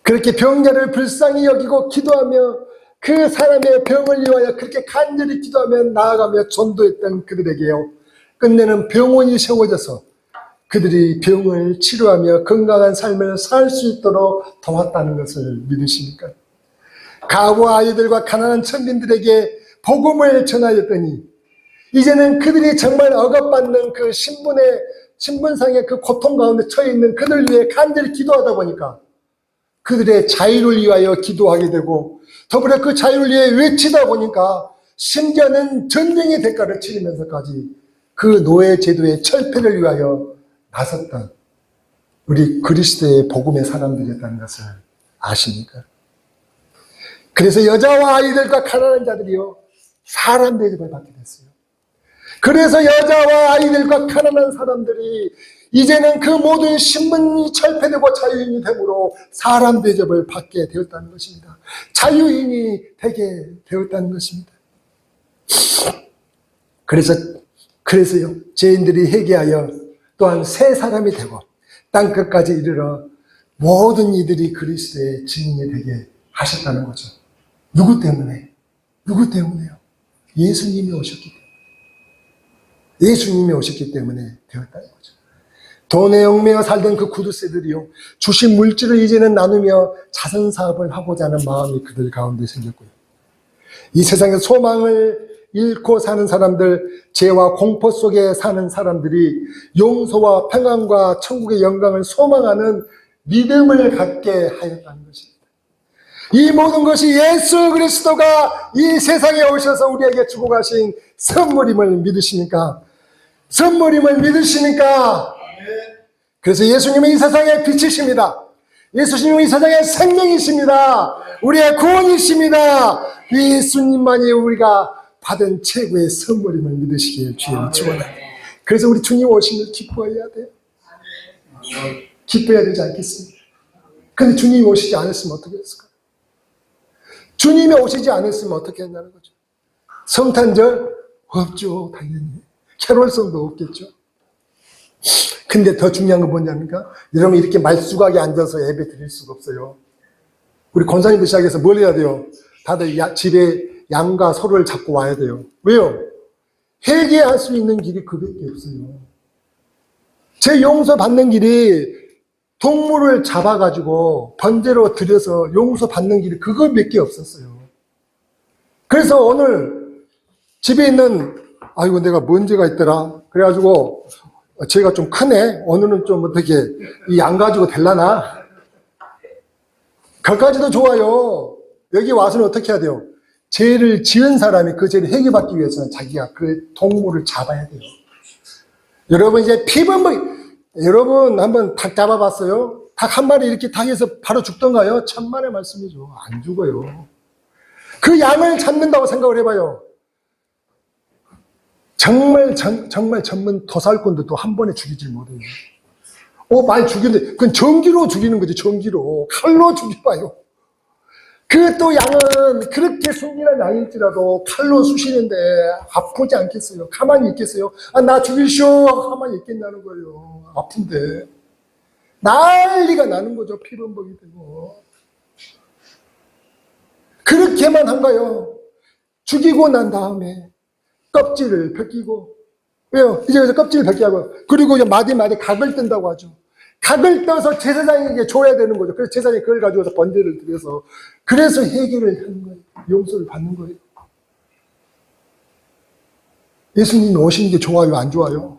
그렇게 병자를 불쌍히 여기고 기도하며 그 사람의 병을 위하여 그렇게 간절히 기도하며 나아가며 전도했던 그들에게요, 끝내는 병원이 세워져서 그들이 병을 치료하며 건강한 삶을 살 수 있도록 도왔다는 것을 믿으십니까? 가부와 아이들과 가난한 천민들에게 복음을 전하였더니 이제는 그들이 정말 억압받는 그 신분상의 그 고통 가운데 처해 있는 그들 위해 간절히 기도하다 보니까 그들의 자유를 위하여 기도하게 되고 더불어 그 자유를 위해 외치다 보니까 심지어는 전쟁의 대가를 치르면서까지 그 노예 제도의 철폐를 위하여 나섰던 우리 그리스도의 복음의 사람들이었다는 것을 아십니까? 그래서 여자와 아이들과 가난한 자들이요, 사람 대접을 받게 됐어요. 그래서 여자와 아이들과 가난한 사람들이 이제는 그 모든 신분이 철폐되고 자유인이 되므로 사람 대접을 받게 되었다는 것입니다. 자유인이 되게 되었다는 것입니다. 그래서요, 죄인들이 회개하여 또한 새 사람이 되고 땅끝까지 이르러 모든 이들이 그리스도의 증인이 되게 하셨다는 거죠. 누구 때문에? 누구 때문에요? 예수님이 오셨기 때문에. 예수님이 오셨기 때문에 되었다는 거죠. 돈에 얽매여 살던 그 구두쇠들이요, 주신 물질을 이제는 나누며 자선사업을 하고자 하는 마음이 그들 가운데 생겼고요. 이 세상에 소망을 잃고 사는 사람들, 죄와 공포 속에 사는 사람들이 용서와 평안과 천국의 영광을 소망하는 믿음을 갖게 하였다는 것입니다. 이 모든 것이 예수 그리스도가 이 세상에 오셔서 우리에게 주고 가신 선물임을 믿으십니까? 선물임을 믿으십니까? 그래서 예수님은 이 세상의 빛이십니다. 예수님은 이 세상의 생명이십니다. 우리의 구원이십니다. 예수님만이 우리가 받은 최고의 선물임을 믿으시길 주의 축원합니다. 그래서 우리 주님 오심을 기뻐해야 돼요. 기뻐해야 되지 않겠습니까? 근데 주님이 오시지 않았으면 어떻게 했을까요? 주님이 오시지 않았으면 어떻게 했냐는 거죠. 성탄절 없죠, 당연히. 캐롤송도 없겠죠. 근데 더 중요한 건 뭐냐니까? 여러분, 이렇게 말쑥하게 앉아서 예배 드릴 수가 없어요. 우리 권사님들 시작해서 뭘 해야 돼요? 다들 집에 양과 소를 잡고 와야 돼요. 왜요? 회개할 수 있는 길이 그밖에 없어요. 제 용서 받는 길이 동물을 잡아가지고 번제로 드려서 용서 받는 길이 그거밖에 없었어요. 그래서 오늘 집에 있는, 아이고 내가 문제가 있더라, 그래가지고 제가 좀 크네, 오늘은 좀 어떻게 이 양 가지고 될라나, 그까지도 좋아요. 여기 와서는 어떻게 해야 돼요? 죄를 지은 사람이 그 죄를 해결받기 위해서는 자기가 그 동물을 잡아야 돼요. 여러분, 이제 여러분 한번 닭 잡아봤어요? 닭 한 마리 이렇게 닭에서 바로 죽던가요? 천만의 말씀이죠. 안 죽어요. 그 양을 잡는다고 생각을 해봐요. 정말 전문 도살꾼들도 한 번에 죽이질 못해요. 많이 죽이는데 그건 전기로 죽이는 거지. 전기로. 칼로 죽여봐요. 그 또 양은 그렇게 순진한 양일지라도 칼로 쑤시는데 아프지 않겠어요? 가만히 있겠어요? 나 죽이시오. 가만히 있겠냐는 거예요. 아픈데. 난리가 나는 거죠. 피범벅이 되고. 그렇게만 한 거예요. 죽이고 난 다음에 껍질을 벗기고, 왜요? 이제 그래서 껍질을 벗기고, 그리고 이제 마디마디 각을 뜬다고 하죠. 각을 떠서 제사장에게 줘야 되는 거죠. 그래서 제사장이 그걸 가져와서 번제를 드려서, 그래서 해결을 하는 거예요. 용서를 받는 거예요. 예수님이 오시는 게 좋아요, 안 좋아요?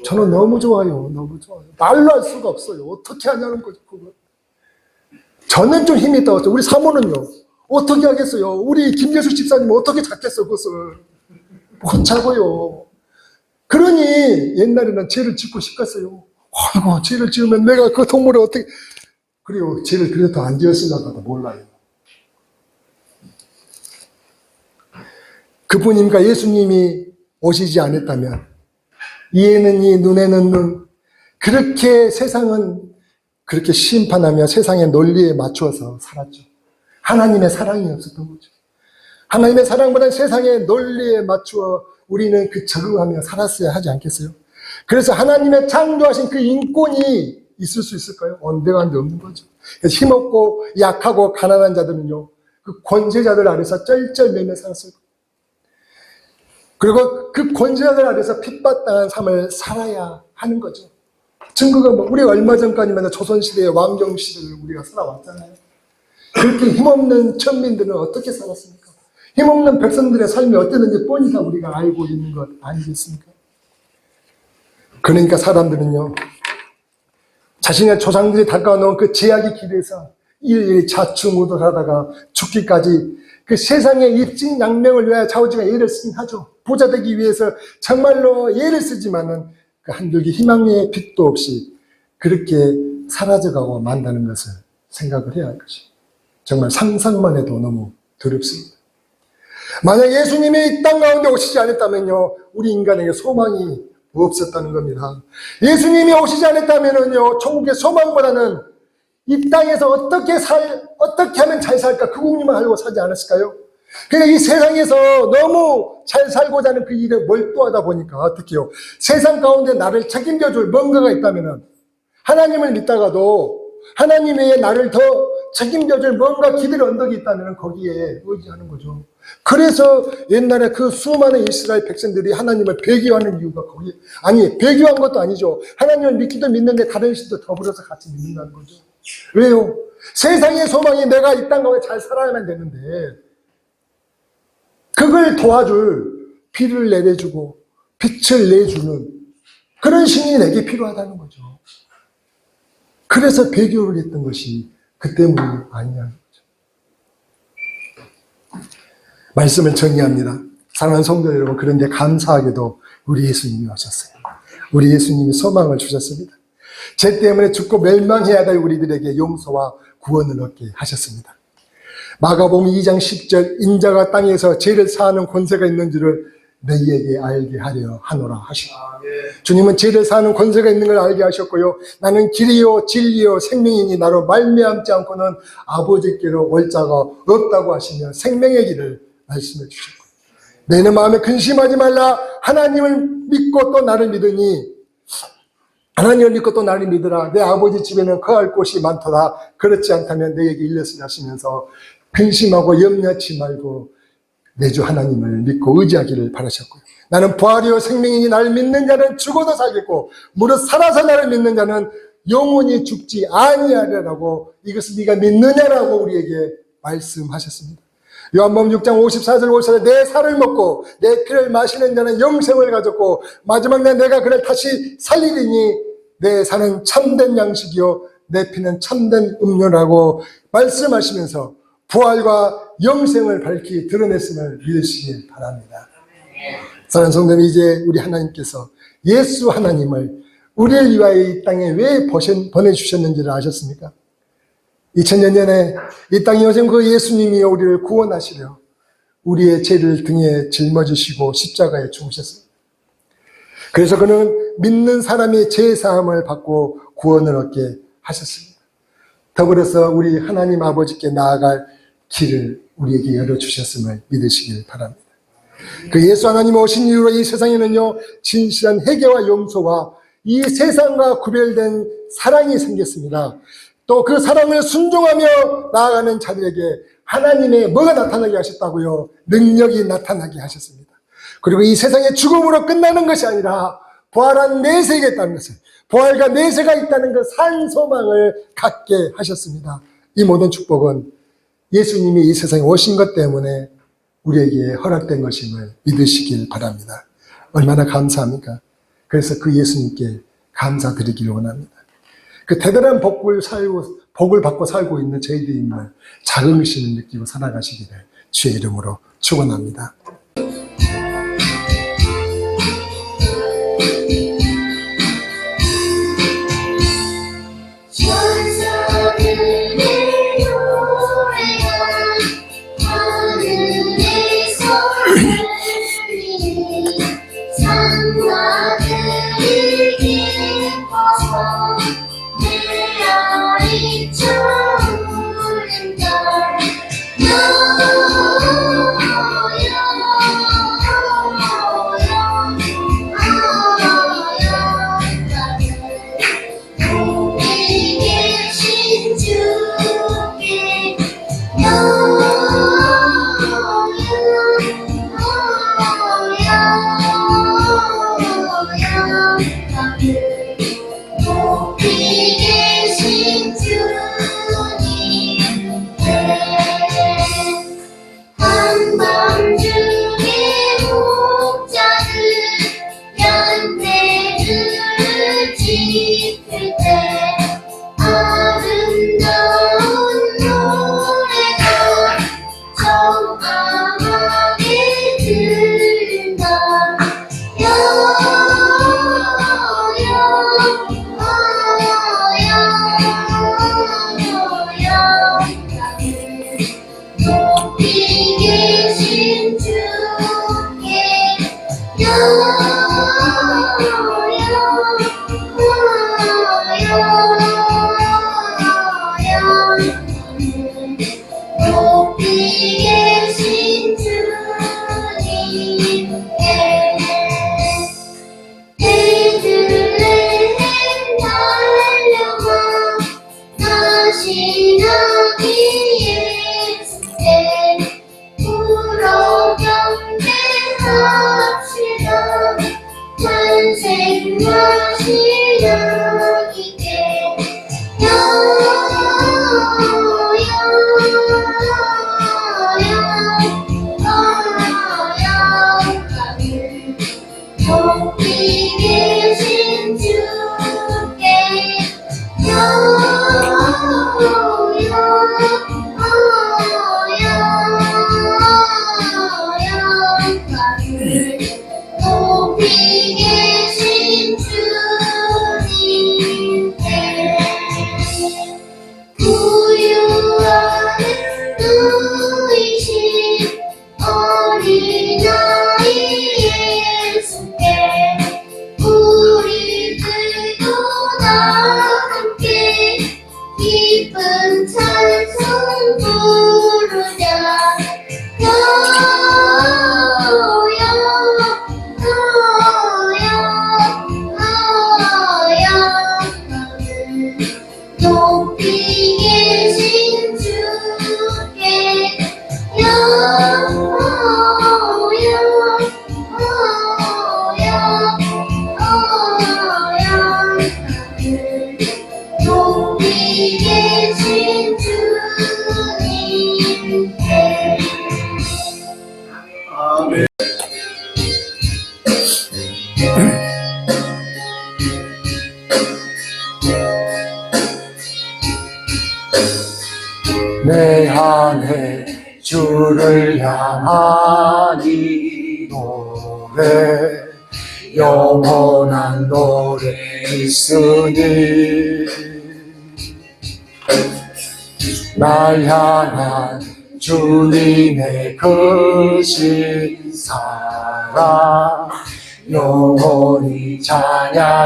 저는 너무 좋아요, 너무 좋아요. 말로 할 수가 없어요. 어떻게 하냐는 거죠, 그걸. 저는 좀 힘이 있다고 했어요. 우리 사모는요, 어떻게 하겠어요? 우리 김예수 집사님은 어떻게 잡겠어, 그것을. 못 잡아요. 그러니 옛날에는 죄를 짓고 싶겠어요. 아이고, 죄를 지으면 내가 그 동물을 어떻게, 그리고 죄를 그래도 안 지었을까도 몰라요. 그분님과 예수님이 오시지 않았다면, 이에는 이, 눈에는 눈, 그렇게 세상은 그렇게 심판하며 세상의 논리에 맞추어서 살았죠. 하나님의 사랑이 없었던 거죠. 하나님의 사랑보다 세상의 논리에 맞추어 우리는 그 적응하며 살았어야 하지 않겠어요? 그래서 하나님의 창조하신 그 인권이 있을 수 있을까요? 언제간데 없는 거죠. 그래서 힘없고 약하고 가난한 자들은요, 그 권세자들 아래서 쩔쩔매며 살았어요. 그리고 그 권세자들 아래서 핍박당한 삶을 살아야 하는 거죠. 증거가 뭐, 우리가 얼마 전까지만 조선시대의 왕정시대를 우리가 살아왔잖아요. 그렇게 힘없는 천민들은 어떻게 살았습니까? 힘없는 백성들의 삶이 어땠는지 뻔히 다 우리가 알고 있는 것 아니겠습니까? 그러니까 사람들은요, 자신의 조상들이 닦아놓은 그 제약의 길에서 일일이 자충우돌하다가 죽기까지 그 세상의 입증양명을 위하여 좌우지가 예를 쓰긴 하죠. 부자 되기 위해서 정말로 예를 쓰지만은 그 한 줄기 희망의 빛도 없이 그렇게 사라져가고 만다는 것을 생각을 해야 할 것이죠. 정말 상상만 해도 너무 두렵습니다. 만약 예수님이 이 땅 가운데 오시지 않았다면요, 우리 인간에게 소망이 없었다는 겁니다. 예수님이 오시지 않았다면요, 천국의 소망보다는 이 땅에서 어떻게 하면 잘 살까, 그 궁리만 하려고 살지 않았을까요? 그러니까 이 세상에서 너무 잘 살고자 하는 그 일에 몰두하다 보니까 어떻게요? 세상 가운데 나를 책임져줄 뭔가가 있다면은, 하나님을 믿다가도 하나님 외에 나를 더 책임져줄 뭔가 기댈 언덕이 있다면 거기에 의지하는 거죠. 그래서 옛날에 그 수많은 이스라엘 백성들이 하나님을 배교하는 이유가 거기에, 아니, 배교한 것도 아니죠. 하나님을 믿기도 믿는데 다른 신도 더불어서 같이 믿는다는 거죠. 왜요? 세상의 소망이 내가 이 땅 가운데 잘 살아야만 되는데, 그걸 도와줄 비를 내려주고 빛을 내주는 그런 신이 내게 필요하다는 거죠. 그래서 배교를 했던 것이 그 때문이 아니냐는 거죠. 말씀을 정리합니다. 사랑하는 성도 여러분, 그런데 감사하게도 우리 예수님이 오셨어요. 우리 예수님이 소망을 주셨습니다. 죄 때문에 죽고 멸망해야 될 우리들에게 용서와 구원을 얻게 하셨습니다. 마가복음 2장 10절, 인자가 땅에서 죄를 사하는 권세가 있는 줄을 너희에게 알게 하려 하노라 하시고, 주님은 죄를 사하는 권세가 있는 걸 알게 하셨고요, 나는 길이요 진리요 생명이니 나로 말미암지 않고는 아버지께로 올 자가 없다고 하시며 생명의 길을 말씀해 주셨고, 너희는 마음에 근심하지 말라. 하나님을 믿고 또 나를 믿으니, 하나님을 믿고 또 나를 믿으라. 내 아버지 집에는 거할 곳이 많도다. 그렇지 않다면 너에게 일렀으리 하시면서 근심하고 염려치 말고 내 주 하나님을 믿고 의지하기를 바라셨고요. 나는 부활이요 생명이니 나를 믿는 자는 죽어도 살겠고 무릇 살아서 나를 믿는 자는 영원히 죽지 아니하리라고, 이것을 네가 믿느냐라고 우리에게 말씀하셨습니다. 요한복음 6장 54절 54절, 내 살을 먹고 내 피를 마시는 자는 영생을 가졌고 마지막 날 내가 그를 다시 살리리니 내 살은 참된 양식이요 내 피는 참된 음료라고 말씀하시면서 부활과 영생을 밝히 드러냈음을 믿으시길 바랍니다. 사랑하는 성도님, 이제 우리 하나님께서 예수 하나님을 우리를 위하여 이 땅에 왜 보내주셨는지를 아셨습니까? 2000년 전에 이 땅에 오신 그 예수님이 우리를 구원하시려 우리의 죄를 등에 짊어지시고 십자가에 죽으셨습니다. 그래서 그는 믿는 사람이 죄사함을 받고 구원을 얻게 하셨습니다. 더불어서 우리 하나님 아버지께 나아갈 길을 우리에게 열어주셨음을 믿으시길 바랍니다. 그 예수 하나님 오신 이후로 이 세상에는요, 진실한 회개와 용서와 이 세상과 구별된 사랑이 생겼습니다. 또 그 사랑을 순종하며 나아가는 자들에게 하나님의 뭐가 나타나게 하셨다고요? 능력이 나타나게 하셨습니다. 그리고 이 세상의 죽음으로 끝나는 것이 아니라 부활한 내세가 있다는 것을, 부활과 내세가 있다는 그 산 소망을 갖게 하셨습니다. 이 모든 축복은 예수님이 이 세상에 오신 것 때문에 우리에게 허락된 것임을 믿으시길 바랍니다. 얼마나 감사합니까? 그래서 그 예수님께 감사드리기를 원합니다. 그 대단한 복을 받고 살고 있는 저희들임을 자긍심을 느끼고 살아가시기를 주의 이름으로 축원합니다. 내 안에 주를 향한 이 노래 영원한 노래 있으니 날 향한 주님의 그 신사랑 영원히 찬양하리라.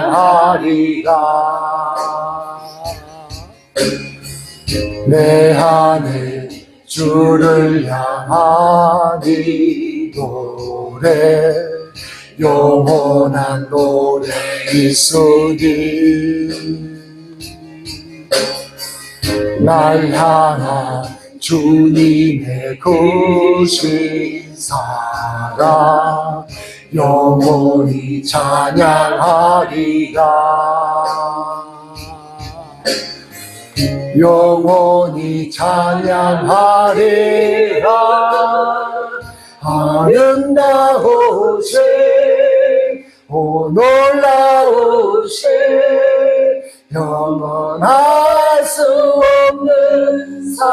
내 안에 주를 향한 이 노래 영원한 노래 있으니 날 향한 주님의 크신 사랑 영원히 찬양하리라. 영원히 찬양하리라. 아름다우신 오 놀라우신 영원할 수 없는 사랑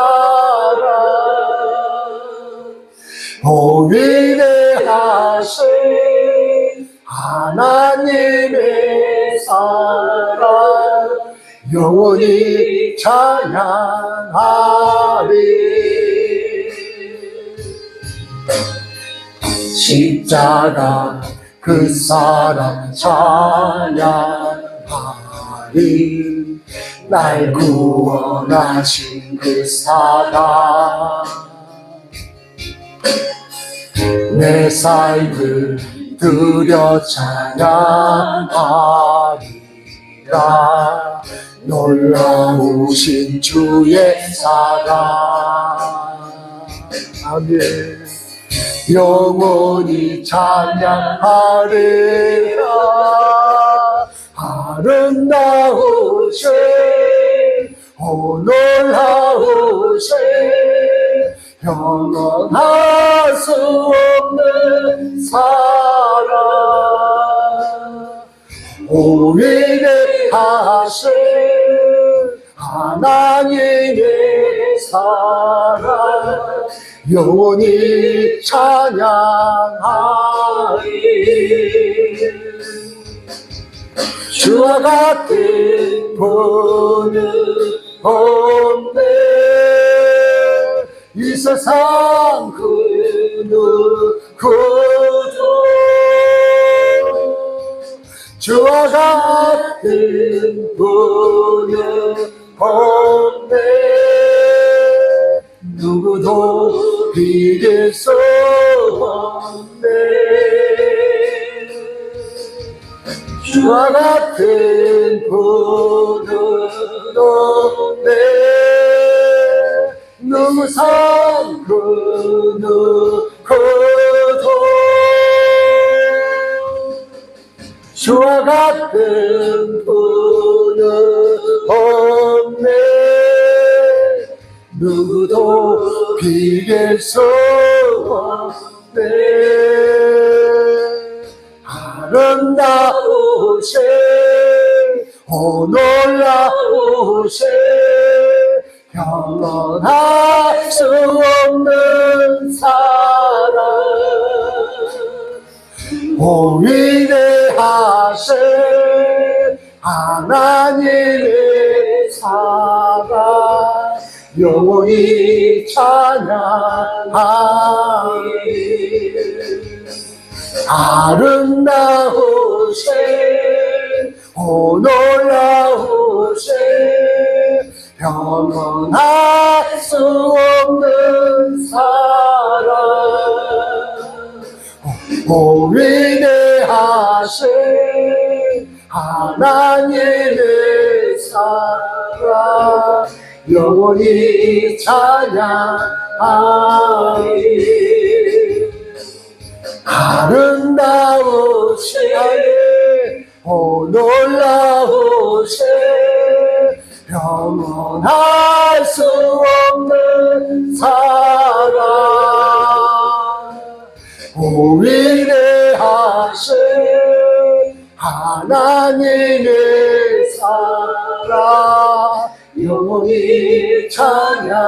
오 위대하신 하나님의 사랑 영원히 찬양하리. 십자가 그 사랑 찬양하리. 날 구원하신 그 사랑 내 삶을 드려 찬양하리라. 놀라우신 주의 사랑 아멘. 영원히 찬양하리라. 아름다우신 오 놀라우신 영원할 수 없는 사랑 오 위대하신 하나님의 사랑 영원히 찬양하리. 주와 같은 분은 없네. 이 세상 그 누구도 주와 같은 분은 없네. 누구도 비길 수 없네. 주와 같은 분은 없네. 누구 산 그 누구도 주와 같은 분은 없네. 누구도 비길 수 없네. 아름다우신 오 놀라우신 영원할 수 없는 사랑 오 위대하신 하나님의 사랑 영원히 찬양하리. 아름다우신 오 놀라우신 영원할 수 없는 사랑 오 위대하신 하나님의 사랑 영원히 찬양하리. 아름다우신 오 놀라우신 영원할 수 없는 사랑 오 위대하신 하나님의 사랑 영원히 찬양하리.